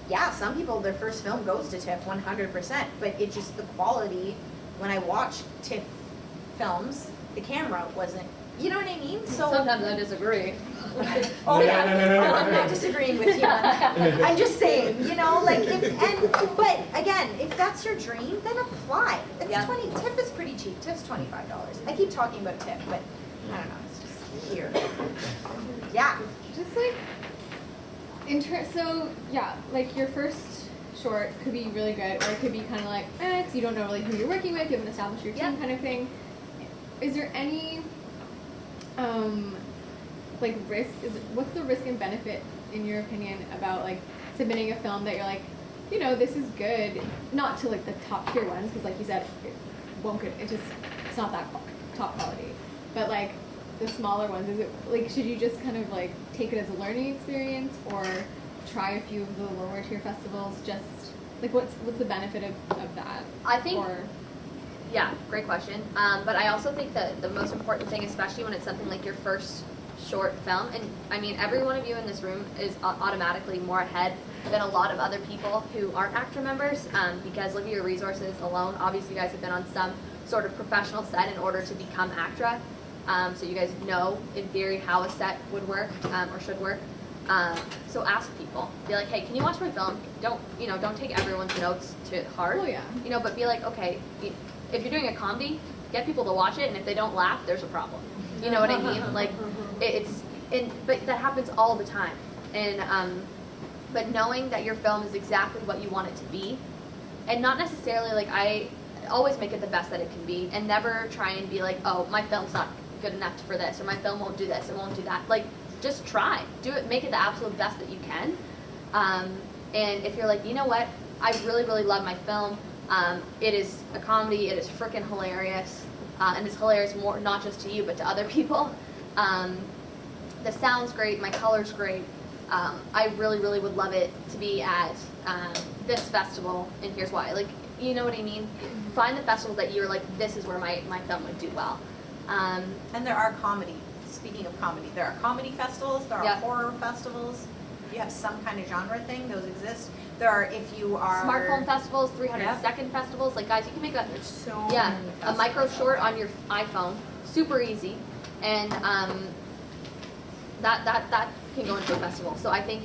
Yeah. some people their first film goes to TIFF 100%, but it just the quality. When I watch TIFF films, the camera wasn't. You know what I mean? So Sometimes I disagree. oh yeah, oh, I'm not disagreeing with you on that. I'm just saying, you know, like but again, if that's your dream, then apply. It's Yeah. TIFF is pretty cheap. TIFF's $25. I keep talking about TIFF, but I don't know, it's just here. Yeah. Just like, so yeah, like your first short could be really good, or it could be kind of like, 'cause you don't know really who you're working with, you haven't established your team Yeah. kind of thing. Is there any, like what's the risk and benefit in your opinion about like submitting a film that you're like, you know, this is good, not to like the top tier ones, because like you said, it won't get, it's not that top quality, but like the smaller ones, is it like, should you just kind of like take it as a learning experience or try a few of the lower tier festivals? Just like what's the benefit of that? I think- Or, Yeah, great question. But I also think that the most important thing, especially when it's something like your first short film, and I mean, every one of you in this room is automatically more ahead than a lot of other people who aren't actor members, because look at your resources alone. Obviously, you guys have been on some sort of professional set in order to become ACTRA, so you guys know, in theory, how a set would work, or should work. So ask people. Be like, hey, can you watch my film? Don't take everyone's notes to heart. Oh, yeah. But be like, okay, if you're doing a comedy, get people to watch it, and if they don't laugh, there's a problem. You know what I mean? Like, but that happens all the time. And, but knowing that your film is exactly what you want it to be, and not necessarily like, I always make it the best that it can be, and never try and be like, oh, my film's not good enough for this, or my film won't do this, it won't do that. Like, just try. Do it, make it the absolute best that you can. And if you're like, you know what, I really, really love my film, it is a comedy, it is freaking hilarious, and it's hilarious more, not just to you, but to other people. The sound's great, my color's great. I really, really would love it to be at this festival, and here's why. Like, you know what I mean? Find the festivals that you're like, this is where my film would do well. And there are comedy. Speaking of comedy, there are comedy festivals, there are Yeah. horror festivals. If you have some kind of genre thing, those exist. There are, if you are... Smartphone festivals, 300 Yep. second festivals. Like, guys, you can make a, There's so yeah, many a micro festivals short out on your iPhone. Super easy. And that can go into a festival. So I think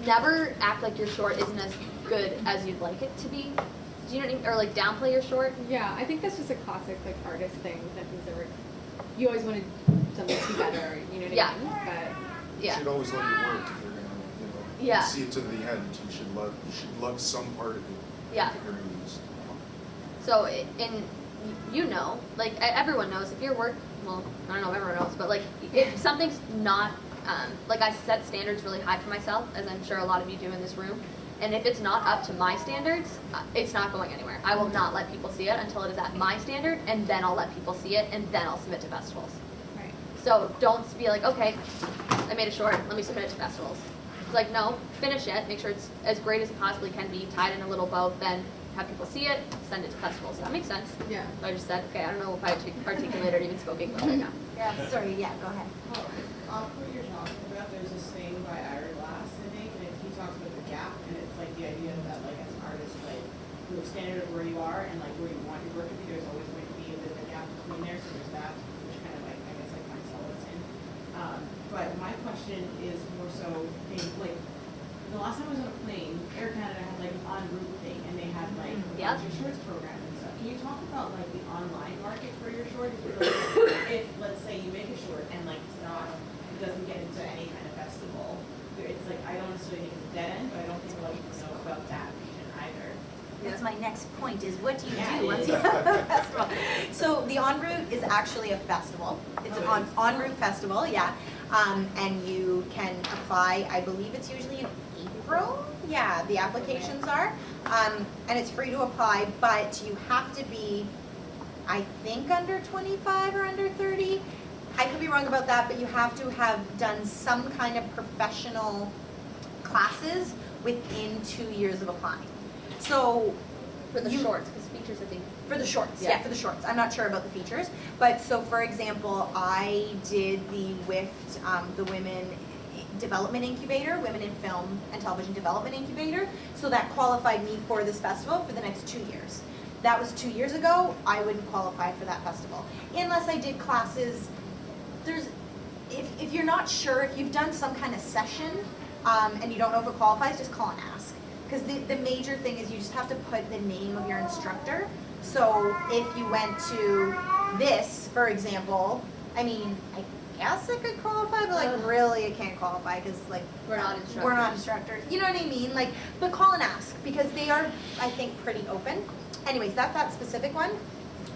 never act like your short isn't as good as you'd like it to be. Do you know what I mean? Or like downplay your short. yeah, I think that's just a classic like artist thing that things are, you always wanted something to be better, you know what Yeah. I mean? But You Yeah. should always love your work if you're gonna, Yeah. see it to the end. You should love some part of it. Yeah. At the very least. So, like everyone knows, if your work, well, I don't know if everyone knows, but like if something's not Like I set standards really high for myself, as I'm sure a lot of you do in this room. And if it's not up to my standards, it's not going anywhere. I will not let people see it until it is at my standard, and then I'll let people see it, and then I'll submit to festivals. Right. So don't be like, okay, I made a short, let me submit it to festivals. It's like, no, finish it, make sure it's as great as it possibly can be, tied in a little bow, then have people see it, send it to festivals. That makes sense. Yeah. So I just said, okay, I don't know if I articulated or even spoke English right now. Yeah, sorry, yeah, go ahead. What you're talking about, there's this thing by Ira Glass, I think, and he talks about the gap, and it's like the idea that like as an artist, like the standard of where you are and like where you want your work to be, there's always going to be a bit of a gap between there, so there's that, which kind of like, I guess like finds solace in. But my question is more so, like, the last time I was on a plane, Air Canada had like an en route thing, and they had like a Yep. bunch of shorts program and stuff. Can you talk about like the online market for your short? If let's say you make a short and like it's not, it doesn't get into any kind of festival, it's like I don't necessarily think it's a dead end, but I don't think a lot of people know about that region either. That's my next point, is what do you Yeah. do once you have a festival? So the En route is actually a festival. It's an en route festival, yeah. And you can apply, I believe it's usually in April, yeah, the applications are. And it's free to apply, but you have to be, I think, under 25 or under 30. I could be wrong about that, but you have to have done some kind of professional classes within 2 years of applying. So For the You- shorts, because features, I think. for the shorts, yeah, Yeah. for the shorts. I'm not sure about the features, but so for example, I did the WIFT, the Women Development Incubator, Women in Film and Television Development Incubator. So that qualified me for this festival for the next 2 years. That was 2 years ago. I wouldn't qualify for that festival unless I did classes. If you're not sure, if you've done some kind of session and you don't know if it qualifies, just call and ask. Because the major thing is you just have to put the name of your instructor. So if you went to this, for example, I mean, I guess it could qualify, but like really it can't qualify because like We're not we're not instructors. You know what I mean? Like, but call and ask because they are, I think, pretty open. Anyways, that's that specific one.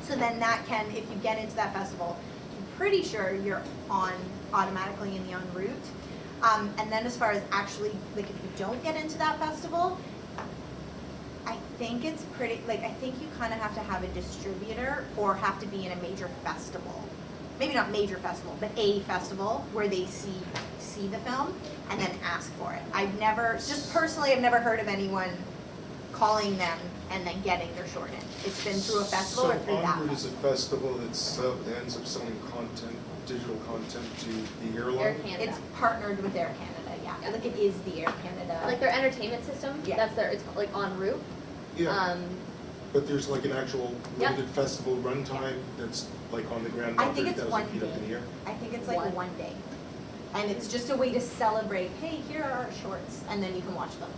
So then that can, if you get into that festival, I'm pretty sure you're on automatically in the en route. And then as far as actually, like if you don't get into that festival, I think it's pretty, like I think you kind of have to have a distributor or have to be in a major festival. Maybe not major festival, but a festival where they see the film and then ask for it. I've never, just personally, I've never heard of anyone calling them and then getting their short in. It's been through a festival or through that. So Onward is a festival that ends up selling content, digital content to the Air airline? Canada. It's partnered with Air Canada, yeah. Yeah. Like it is the Air Canada. Like their entertainment system, Yeah. that's their, it's like en route. Yeah, but there's like an actual Yeah. limited festival runtime that's like on the ground, I about think 30,000 it's one feet up in the day. air? I think it's like One. one day. And it's just a way to celebrate, hey, here are our shorts, and then you can watch them.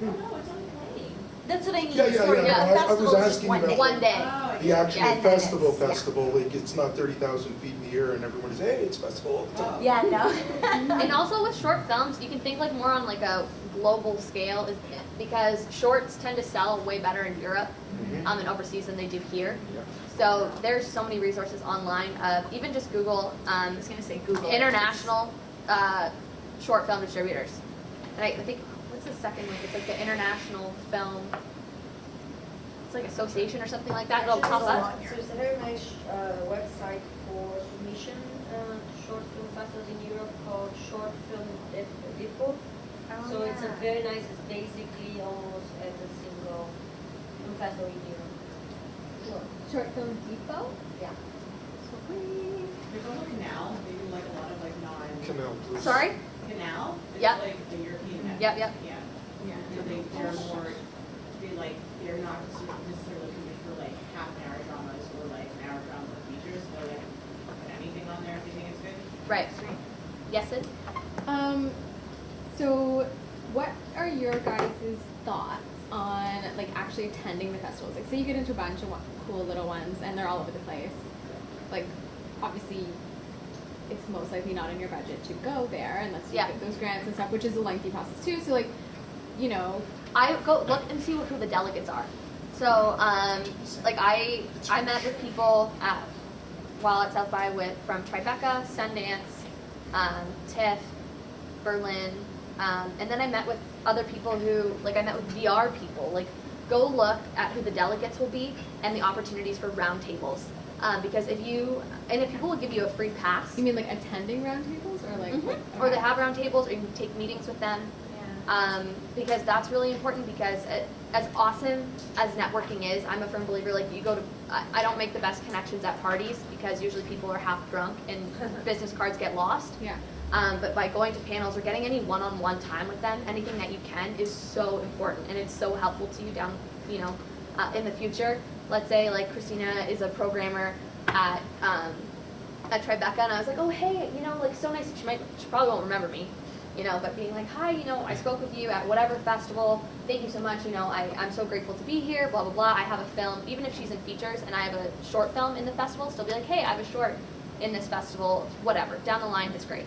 Oh, no, it's on the plane. That's what I mean. Yeah, yeah, Sorry, yeah. the I was festival is just asking one about day. One day. Oh, The yeah. actual And then festival, it's- yeah. festival, like it's not 30,000 feet in the air and everyone is, hey, it's festival all the time. Oh. Yeah, no. And also with short films, you can think like more on like a global scale because shorts tend to sell way better in Europe Mhm. and overseas than they do here. Yeah. So there's so many resources online of even just Google I was gonna say Google. international short film distributors. And I think, what's the second link? It's like the International Film, it's like association or something like that. It'll pop up. So it's a very nice website for submission to short film festivals in Europe called Short Film Depot. So it's a very nice, it's basically almost as a single film festival in Europe. Short Film Depot? Yeah. There's also Canal, they do like a lot of like Canal Plus. Sorry? Canal, it's Yep. like a European network. Yep, yep. Yeah. So they're more, they're not necessarily looking for like half an hour dramas or like an hour drama features, they'll like put anything on there if they think it's good. Right. Yes, Sid? So what are your guys' thoughts on like actually attending the festivals? Like say you get into a bunch of cool little ones and they're all over the place. Like obviously it's most likely not in your budget to go there unless you Yeah. get those grants and stuff, which is a lengthy process too. So like, you know, I go look and see who the delegates are. So, like I met with people while at South by from Tribeca, Sundance, TIFF, Berlin, and then I met with other people who, like I met with VR people. Like, go look at who the delegates will be and the opportunities for roundtables. Because if people will give you a free pass. You mean like attending roundtables or like? Mhm. Okay. Or they have roundtables, or you can take meetings with them. Because that's really important, because as awesome as networking is, I'm a firm believer, like I don't make the best connections at parties because usually people are half drunk and business cards get lost. Yeah. But by going to panels or getting any one-on-one time with them, anything that you can is so important, and it's so helpful to you down, in the future. Let's say like Christina is a programmer at Tribeca, and I was like, oh hey, like so nice. She probably won't remember me, but being like, hi, I spoke with you at whatever festival. Thank you so much. I'm so grateful to be here. Blah blah blah. I have a film, even if she's in features, and I have a short film in the festival. Still be like, hey, I have a short in this festival. Whatever. Down the line, it's great.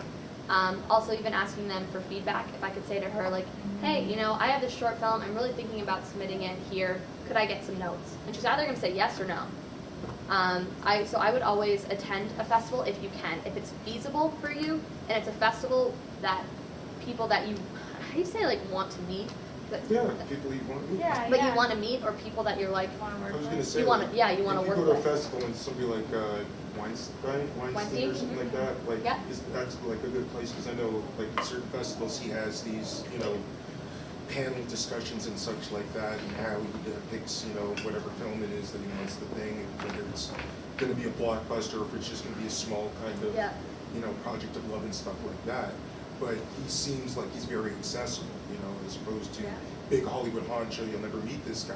Also, even asking them for feedback. If I could say to her, like, hey, I have this short film. I'm really thinking about submitting it here. Could I get some notes? And she's either going to say yes or no. So I would always attend a festival if you can. If it's feasible for you, and it's a festival that people that you, how do you say, like, want to meet? Yeah, people you want to meet. Yeah, But you want to meet, or people that you're like, I was gonna say, you want to, you want to if work you go to a with. festival and somebody like Weinstein or something like that, like, Yeah. that's like a good place, because I know, like, at certain festivals, he has these, panel discussions and such like that, and how he depicts, whatever film it is that he wants to thing, and whether it's gonna be a blockbuster, or if it's just gonna be a small kind of, Yeah. project of love and stuff like that. But he seems like he's very accessible, as opposed to big Hollywood honcho, you'll never meet this guy.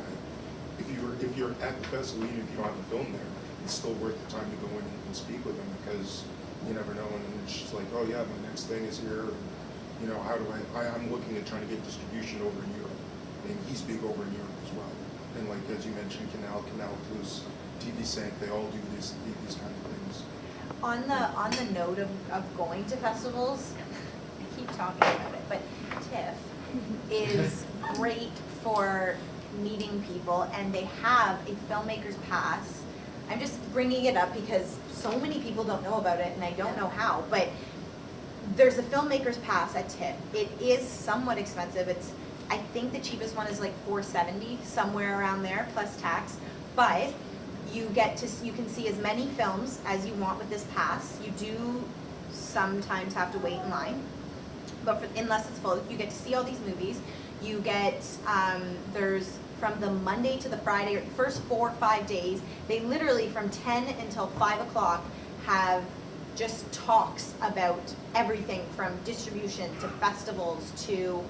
If you're at the festival, even if you don't have a film there, it's still worth the time to go in and speak with him, because you never know. And it's just like, oh yeah, my next thing is here. And, how do I'm looking at trying to get distribution over in Europe, and he's big over in Europe as well. And like as you mentioned, Canal Plus, TV Sync, they all do these kind of things. On the note of going to festivals, I keep talking about it, but TIFF is great for meeting people, and they have a filmmaker's pass. I'm just bringing it up because so many people don't know about it, and I don't know how, but there's a filmmaker's pass at TIFF. It is somewhat expensive. I think the cheapest one is like $470, somewhere around there, plus tax, but you can see as many films as you want with this pass. You do sometimes have to wait in line, but unless it's full, you get to see all these movies. You get, there's from the Monday to the Friday, or the first 4 or 5 days, they literally from 10 until 5 o'clock have just talks about everything from distribution to festivals to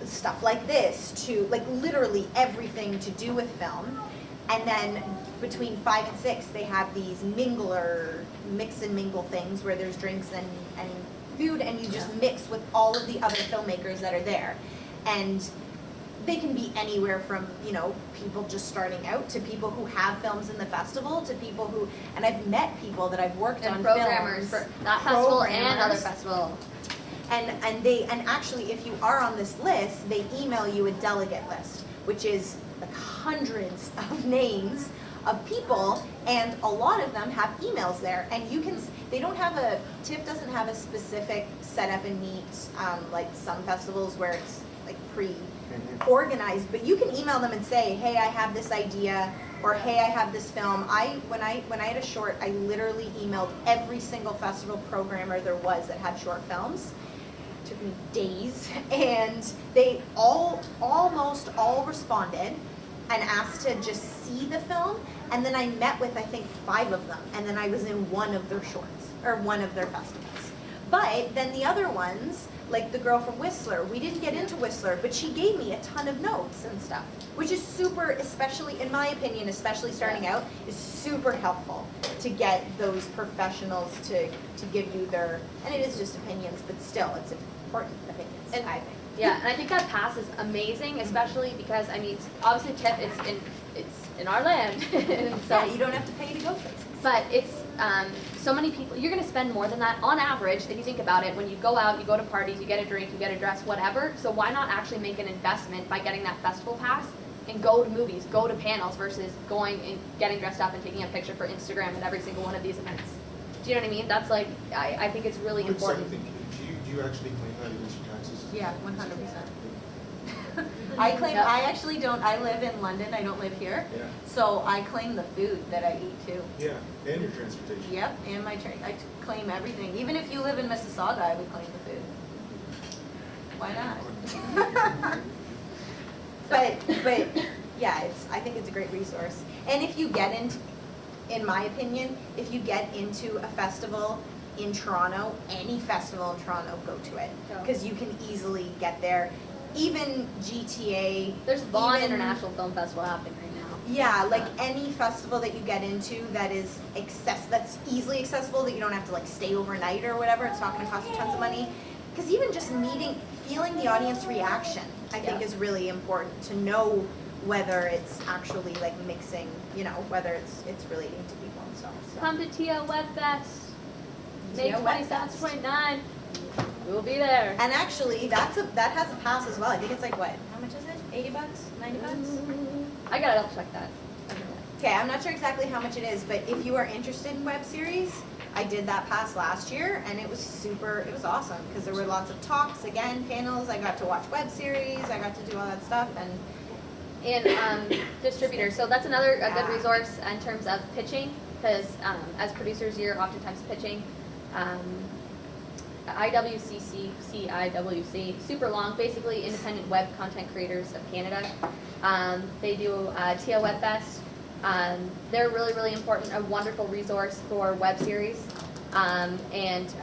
stuff like this to like literally everything to do with film. And then between 5 and 6, they have these mix and mingle things where there's drinks and food, and you just mix with all of the other filmmakers that are there. And they can be anywhere from, people just starting out to people who have films in the festival to people who, and I've met people that I've worked on And programmers films. for that festival and other Programmers. festival. And actually, if you are on this list, they email you a delegate list, which is like hundreds of names of people, and a lot of them have emails there. And TIFF doesn't have a specific setup and meet, like some festivals where it's like pre-organized, but you can email them and say, hey, I have this idea, or hey, I have this film. When I had a short, I literally emailed every single festival programmer there was that had short films. It took me days, and they almost all responded and asked to just see the film, and then I met with I think 5 of them, and then I was in one of their shorts, or one of their festivals. But then the other ones, like the girl from Whistler, we didn't get into Whistler, but she gave me a ton of notes and stuff, which is super, especially in my opinion, especially starting out, is super helpful to get those professionals to give you their, and it is just opinions, but still, it's important opinions, And I think. Yeah, and I think that pass is amazing, especially because obviously TIFF it's in our land, and so Yeah, you don't have to pay to go places. but it's so many people. You're going to spend more than that on average if you think about it. When you go out, you go to parties, you get a drink, you get a dress, whatever. So why not actually make an investment by getting that festival pass and go to movies, go to panels versus going and getting dressed up and taking a picture for Instagram at every single one of these events. Do you know what I mean? That's like I think it's really What's important. something- Do Do you actually claim that against your taxes? Yeah, 100%. I actually don't, I live in London, I don't live here. Yeah. So I claim the food that I eat too. Yeah, and your transportation. Yep, and my train, I claim everything. Even if you live in Mississauga, I would claim the food. Why not? But, yeah, I think it's a great resource. And if you get into, in my opinion, if you get into a festival in Toronto, any festival in Toronto, go to it. Yeah. Because you can easily get there. Even GTA. There's Vaughan even- International Film Festival happening right now. Yeah, like any festival that you get into that is that's easily accessible, that you don't have to like stay overnight or whatever, it's not gonna cost you tons of money. Because even just feeling the audience reaction, I think Yeah. is really important to know whether it's actually like mixing, whether it's relating to people and stuff, so. Come to TIA Web Fest, May TIA Web 27th, Fest. 29th. We'll be there. And actually, that has a pass as well, I think it's like what, how much is it, 80 bucks, 90 bucks? I gotta double check that. Okay, I'm not sure exactly how much it is, but if you are interested in web series, I did that pass last year, and it was awesome, because there were lots of talks, again, panels, I got to watch web series, I got to do all that stuff, And distributors. So that's a good Yeah. resource in terms of pitching, because as producers, you're oftentimes pitching. CIWC, super long, basically independent web content creators of Canada. They do TIA Web Fest. They're really, really important, a wonderful resource for web series, and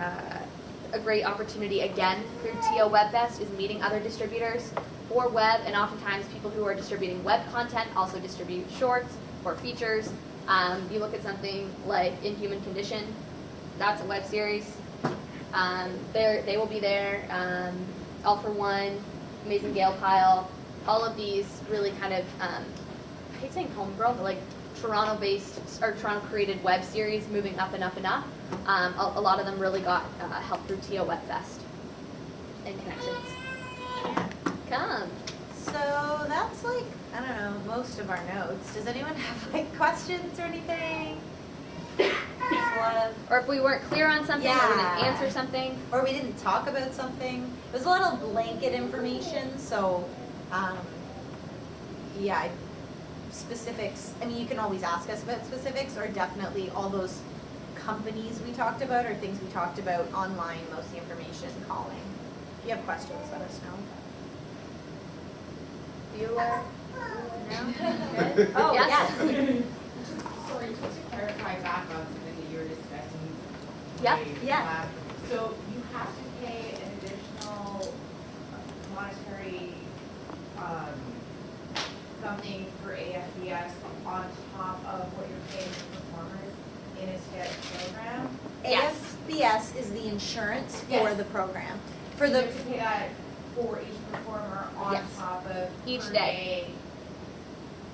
a great opportunity again through TIA Web Fest is meeting other distributors for web, and oftentimes people who are distributing web content also distribute shorts or features. You look at something like In Human Condition, that's a web series. They will be there. All for One, Amazing Gale Pile, all of these really kind of, I hate saying homegrown, but like Toronto-based or Toronto-created web series moving up and up and up. A lot of them really got help through TIA Web Fest and connections. Come. So that's like, I don't know, most of our notes. Does anyone have like questions or anything? There's a lot of, Or if we weren't clear on something or we Yeah. didn't answer something. or we didn't talk about something. There's a lot of blanket information, so, yeah, specifics, I mean, you can always ask us about specifics, or definitely all those companies we talked about or things we talked about online, most of the information, calling. If you have questions, let us know. Bueller? No? Good? Oh, Yes. Sorry, just to clarify back on something that you were discussing. Yep, yeah. So you have to pay an additional monetary, something for AFBS on top of what you're paying for performers in a STEP program? Yes. AFBS is the insurance for Yes. the program. For So the, you have to pay that for each performer on Yes. top of Each per day.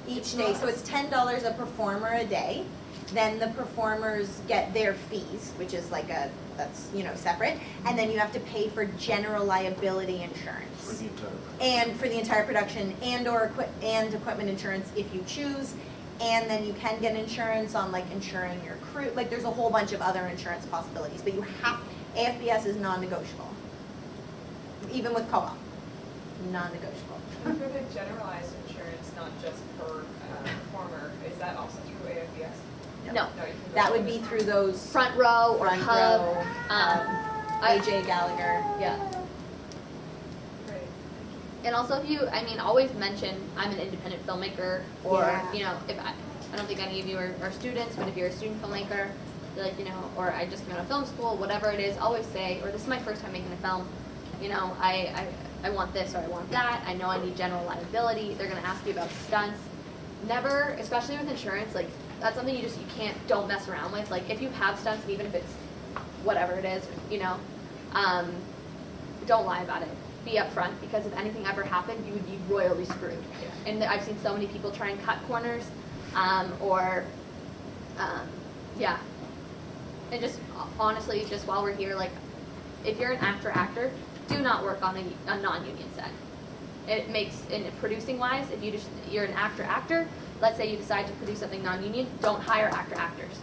each day, so it's $10 a performer a day. Then the performers get their fees, which is like that's, separate. And then you have to pay for general liability For insurance. the entire. And for the entire production and/or equipment insurance if you choose. And then you can get insurance on like insuring your crew, like there's a whole bunch of other insurance possibilities, but AFBS is non-negotiable. Even with co-op, non-negotiable. And for the generalized insurance, not just per performer, is that also through AFBS? No. No, you can go That would with be it. through those Front row or front hub. row, AJ Gallagher. Yeah. Great. And also if you, always mention, I'm an independent filmmaker, or, Yeah. if I don't think any of you are students, but if you're a student filmmaker, you're like, or I just came out of film school, whatever it is, always say, or this is my first time making a film, I want this or I want that, I know I need general liability, they're gonna ask you about stunts. Never, especially with insurance, like, that's something don't mess around with. Like, if you have stunts, even if it's whatever it is, don't lie about it. Be upfront, because if anything ever happened, you would be royally screwed. And I've seen so many people try and cut corners, and just honestly, just while we're here, like, if you're an actor, do not work on a non-union set. It makes, in producing wise, if you're an actor, let's say you decide to produce something non-union, don't hire actors.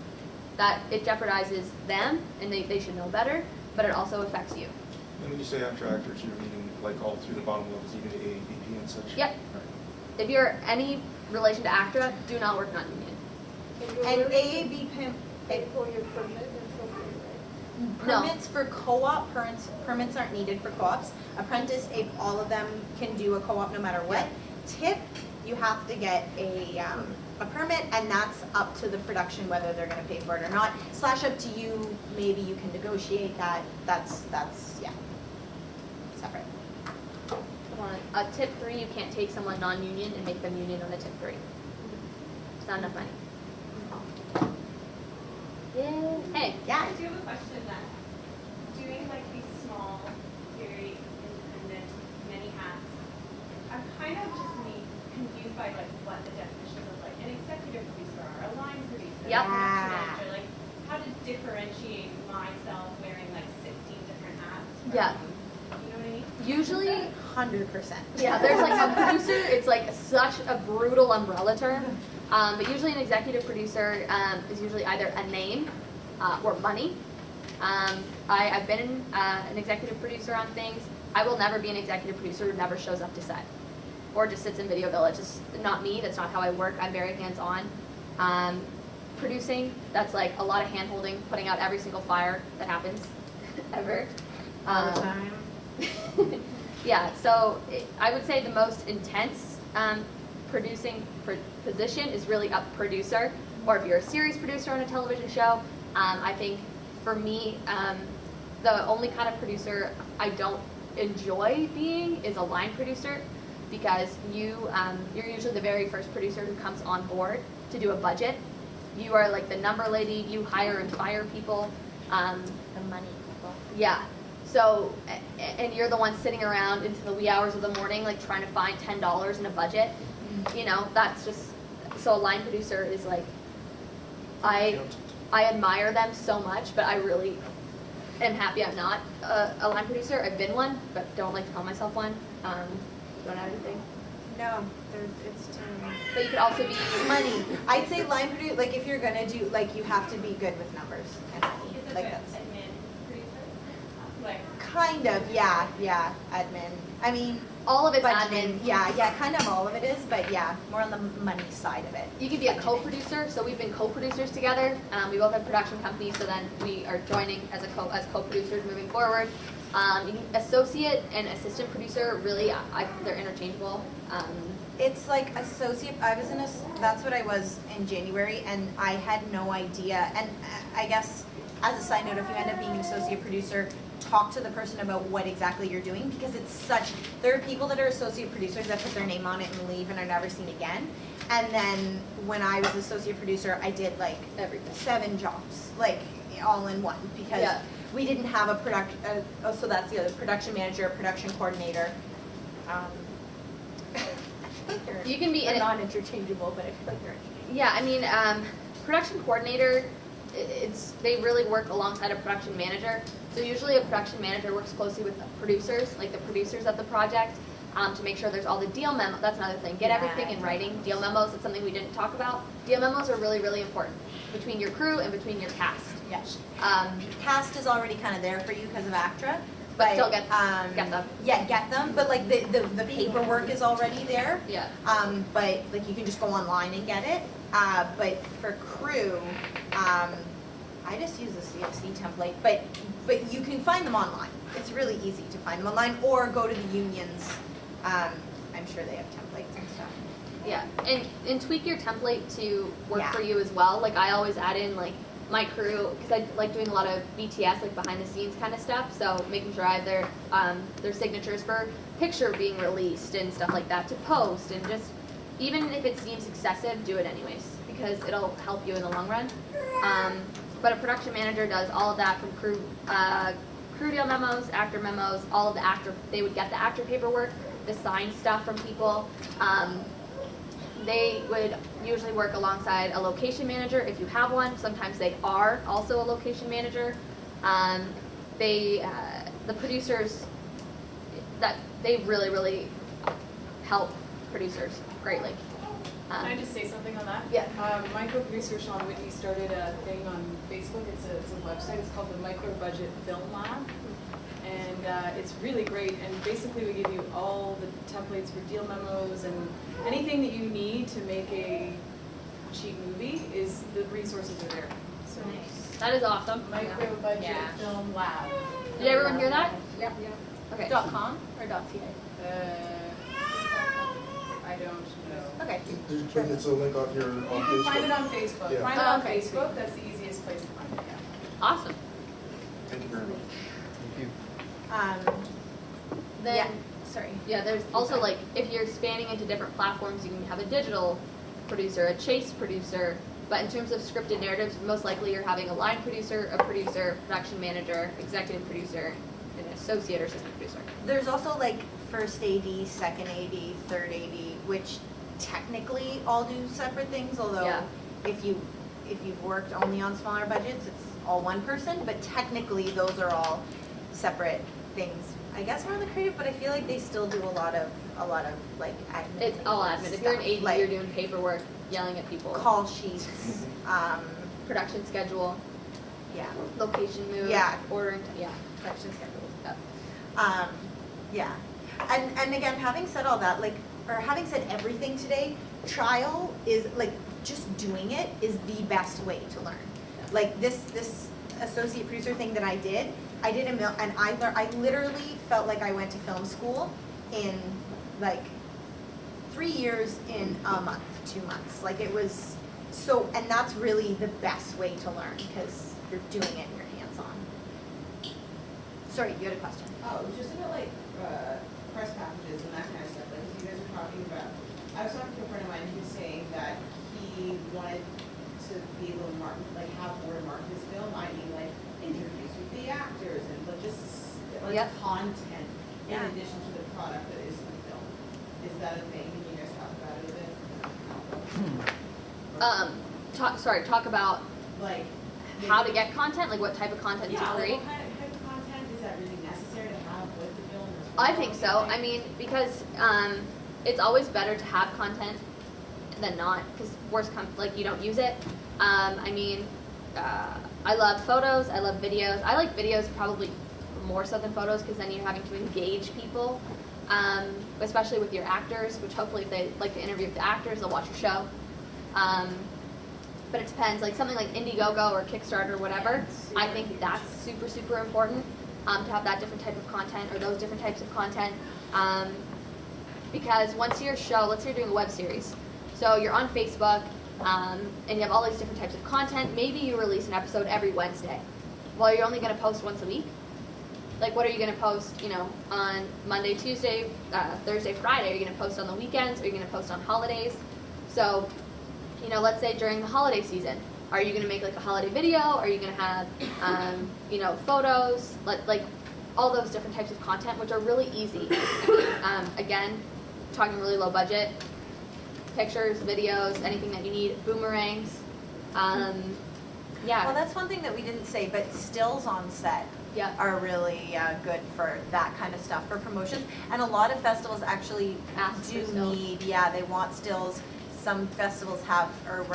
That it jeopardizes them, and they should know better, but it also affects you. And when you say after actors, you're meaning like all through the bottom levels, even AABP and such? Yep. If you're any relation to ACTRA, do not work non-union. And AAB Pay for your permit and so forth, right? No. permits for co-op, permits aren't needed for co-ops. Apprentice, all of them can do a co-op no matter what. Tip, you have to get a permit, and that's up to the production whether they're gonna pay for it or not. / up to you, maybe you can negotiate that, that's, yeah, separate. A tip 3, you can't take someone non-union and make them union on a tip 3. It's not enough money. Yeah. Hey. Yeah. I do have a question that doing like these small, very independent, many hats, I'm kind of just confused by like what the definitions of like an executive producer are, a line producer, Yep. a production manager, like how to differentiate myself wearing like 16 different hats. From, Yeah. You know what I mean? Usually, 100%. yeah, there's like a producer, it's like such a brutal umbrella term. But usually an executive producer is usually either a name or money. I've been an executive producer on things. I will never be an executive producer who never shows up to set or just sits in Video Village. It's not me. That's not how I work. I'm very hands-on. Producing, that's like a lot of hand-holding, putting out every single fire that happens ever. All the time. Yeah, so I would say the most intense producing position is really a producer, or if you're a series producer on a television show. I think for me, the only kind of producer I don't enjoy being is a line producer, because you're usually the very first producer who comes on board to do a budget. You are like the number lady, you hire and fire people. The money people. Yeah. So, and you're the one sitting around into the wee hours of the morning, like trying to find $10 in a budget. You know, that's just, so a line producer is like, I admire them so much, but I really am happy I'm not a line producer. I've been one, but don't like to call myself one. Don't have anything. No, it's too many. But you could also be Money. I'd say line producer, like if you're gonna do, like you have to be good with numbers and money. Is it Like the that's admin producer? Like, kind of, yeah, admin. I mean, all of it's budgeting, admin. yeah, kind of all of it is, but yeah, more on the money side of it. You could be a co-producer, so we've been co-producers together. We both have production companies, so then we are joining as co-producers moving forward. Associate and assistant producer, really, they're interchangeable. It's like associate, that's what I was in January, and I had no idea. And I guess, as a side note, if you end up being an associate producer, talk to the person about what exactly you're doing, because there are people that are associate producers that put their name on it and leave and are never seen again. And then when I was associate producer, I did like Everything. 7 jobs, like all in one, because we didn't have a so that's the other, production manager, production coordinator. You can be they're not interchangeable, but I feel like they're interchangeable. Yeah, I mean, production coordinator, they really work alongside a production manager. So usually a production manager works closely with the producers, like the producers of the project, to make sure there's all the deal memos. That's another thing. Get everything in writing. Deal memos, it's something we didn't talk about. Deal memos are really, really important between your crew and between your cast. Yes. Cast is already kind of there for you because of ACTRA. But still get them. Yeah, get them, but like the paperwork is already there. Yeah. But like you can just go online and get it. But for crew, I just use the CFC template, but you can find them online. It's really easy to find them online, or go to the unions. I'm sure they have templates and stuff. Yeah, and tweak your template to work Yeah. for you as well. Like I always add in like my crew, because I like doing a lot of BTS, like behind the scenes kind of stuff. So making sure I have their signatures for picture being released and stuff like that to post, and just even if it seems excessive, do it anyways, because it'll help you in the long run. But a production manager does all of that from crew deal memos, actor memos, all of the actor. They would get the actor paperwork, the signed stuff from people. They would usually work alongside a location manager if you have one. Sometimes they are also a location manager. The producers, that they really, really help producers greatly. Can I just say something on that? Yeah. My co-producer Sean Whitney started a thing on Facebook. It's a website. It's called the Micro Budget Film Lab, and it's really great. And basically, we give you all the templates for deal memos and anything that you need to make a cheap movie. Is the resources are there. So That is awesome. micro budget Yeah. film lab. Did everyone hear that? Yep. Okay. .com or .ca? I don't know. Okay. It's a link off your, You on can find it Facebook. on Facebook. Yeah. Find it on Okay. Facebook. That's the easiest place to find it. Yeah. Awesome. Thank you very much. Thank you. Then Yeah, sorry. yeah, there's also like if you're spanning into different platforms, you can have a digital producer, a chase producer. But in terms of scripted narratives, most likely you're having a line producer, a producer, production manager, executive producer, and an associate or assistant producer. There's also like first AD, second AD, third AD, which technically all do separate things, although Yeah. if you've worked only on smaller budgets, it's all one person, but technically those are all separate things. I guess we're on the creative, but I feel like they still do a lot of like admin. It's all admin. If you're an stuff, AD, like you're doing paperwork, yelling at people, call sheets, production schedule, yeah. location move, Yeah. ordering, yeah, production schedule. Yep. Yeah, and again, having said all that, like, or having said everything today, trial is, like, just doing it is the best way to learn. Like, this associate producer thing that I did and I literally felt like I went to film school in, like, 3 years in a month, 2 months. Like, it was so, and that's really the best way to learn, because you're doing it and you're hands-on. Sorry, you had a question? Oh, it was just about like press packages and that kind of stuff. Like, as you guys were talking about, I was talking to a friend of mine who was saying that he wanted to be able to market, like have more to market his film, i.e. like interviews with the actors and like just like Yep. content in Yeah. addition to the product that is the film. Is that a thing? Can you guys talk about it a bit? Talk about Like how to get content, like what type of content yeah, to like create. what kind of content is that really necessary to have with the film? I think so. I mean, because it's always better to have content than not, because worst comes, like, you don't use it. I mean, I love photos, I love videos. I like videos probably more so than photos, because then you're having to engage people, especially with your actors, which hopefully if they like to interview with the actors, they'll watch your show. But it depends, like something like Indiegogo or Kickstarter or whatever, I think that's super, super important to have that different type of content or those different types of content. Because once your show, let's say you're doing a web series, so you're on Facebook and you have all these different types of content, maybe you release an episode every Wednesday. Well, you're only going to post once a week. Like, what are you going to post, on Monday, Tuesday, Thursday, Friday? Are you going to post on the weekends? Are you going to post on holidays? So, let's say during the holiday season, are you going to make like a holiday video? Are you going to have, photos? Like all those different types of content, which are really easy. Again, talking really low budget, pictures, videos, anything that you need, boomerangs. Yeah. Well, that's one thing that we didn't say, but stills on set Yeah. are really good for that kind of stuff, for promotions. And a lot of festivals actually Ask do for stills. need, they want stills. Some festivals have, or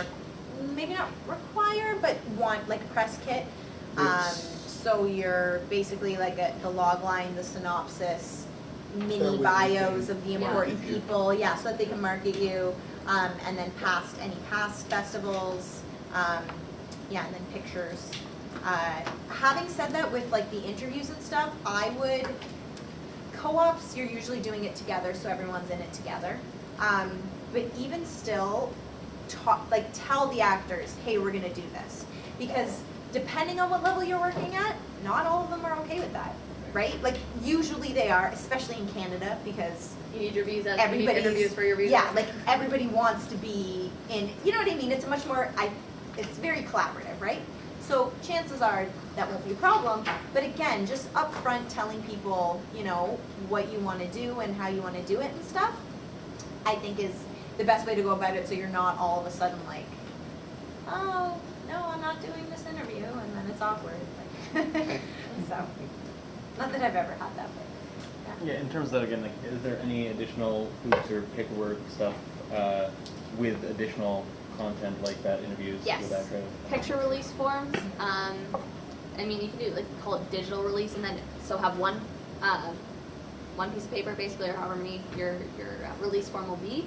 maybe not require, but want like a press kit. Yes. So you're basically like the log line, the synopsis, That mini way bios they of the can important market you. people, so that they can market you. And then any past festivals, and then pictures. Having said that, with like the interviews and stuff, I would, co-ops, you're usually doing it together, so everyone's in it together. But even still, tell the actors, hey, we're gonna do this. Because depending on what level you're working at, not all of them are okay with that, right? Like, usually they are, especially in Canada, because You need your visas. You need everybody's, interviews for your visas. yeah, like everybody wants to be in, you know what I mean? It's a much more, it's very collaborative, right? So chances are that won't be a problem, but again, just upfront telling people, what you want to do and how you want to do it and stuff, I think is the best way to go about it, so you're not all of a sudden like, oh, no, I'm not doing this interview, and then it's awkward. Like, so, not that I've ever had that, but Yeah, in terms of that, again, like, is there any additional hoops or paperwork stuff with additional content like that, interviews Yes. with actors? Picture release forms. I mean, you can do like call it digital release, and then so have one piece of paper basically, or however many your release form will be,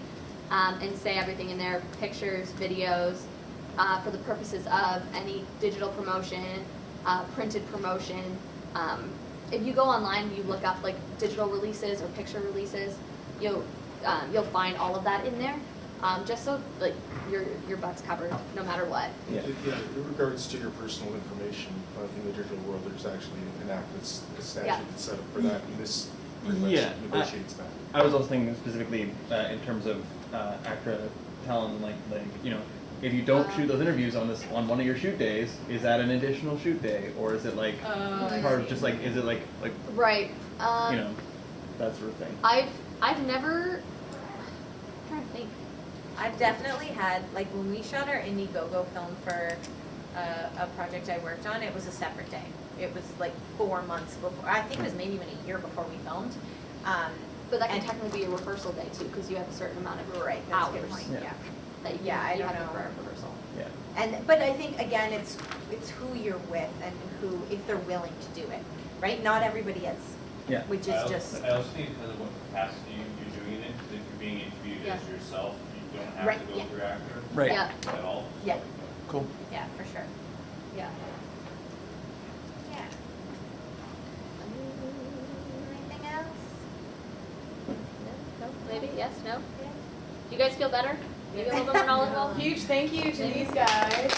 and say everything in there, pictures, videos, for the purposes of any digital promotion, printed promotion. If you go online and you look up like digital releases or picture releases, you'll find all of that in there, just so like your butt's covered no matter what. Yeah. In regards to your personal information, in the digital world, there's actually an act that's a statute Yeah. that's set up for that, and this pretty much Yeah, negotiates that. I was also thinking specifically in terms of ACTRA talent, like you know, if you don't shoot those interviews on one of your shoot days, is that an additional shoot day, or is it like part of just like is it like Right. you know, that sort of thing? I've never. I'm trying to think. I've definitely had, like when we shot our Indiegogo film for a project I worked on, it was a separate day. It was like 4 months before, I think it was maybe even a year before we filmed. But that can And- technically be a rehearsal day too, because you have a certain amount of Right, that's a hours good point, Yeah. yeah. that you, Yeah, I you don't have know. for a rehearsal. Yeah. But I think again, it's who you're with and who, if they're willing to do it, right? Not everybody is. Yeah. Which is just. I also think because of what capacity you're doing it, because if you're being interviewed Yeah. as yourself, you don't have Right, to go yeah. through actor. Right. Yeah. At all. Yeah. Cool. Yeah, for sure. Yeah. Yeah. Anything else? No? Maybe? Yes? No? Do you guys feel better? Maybe a little bit more knowledgeable? Huge thank you to these guys.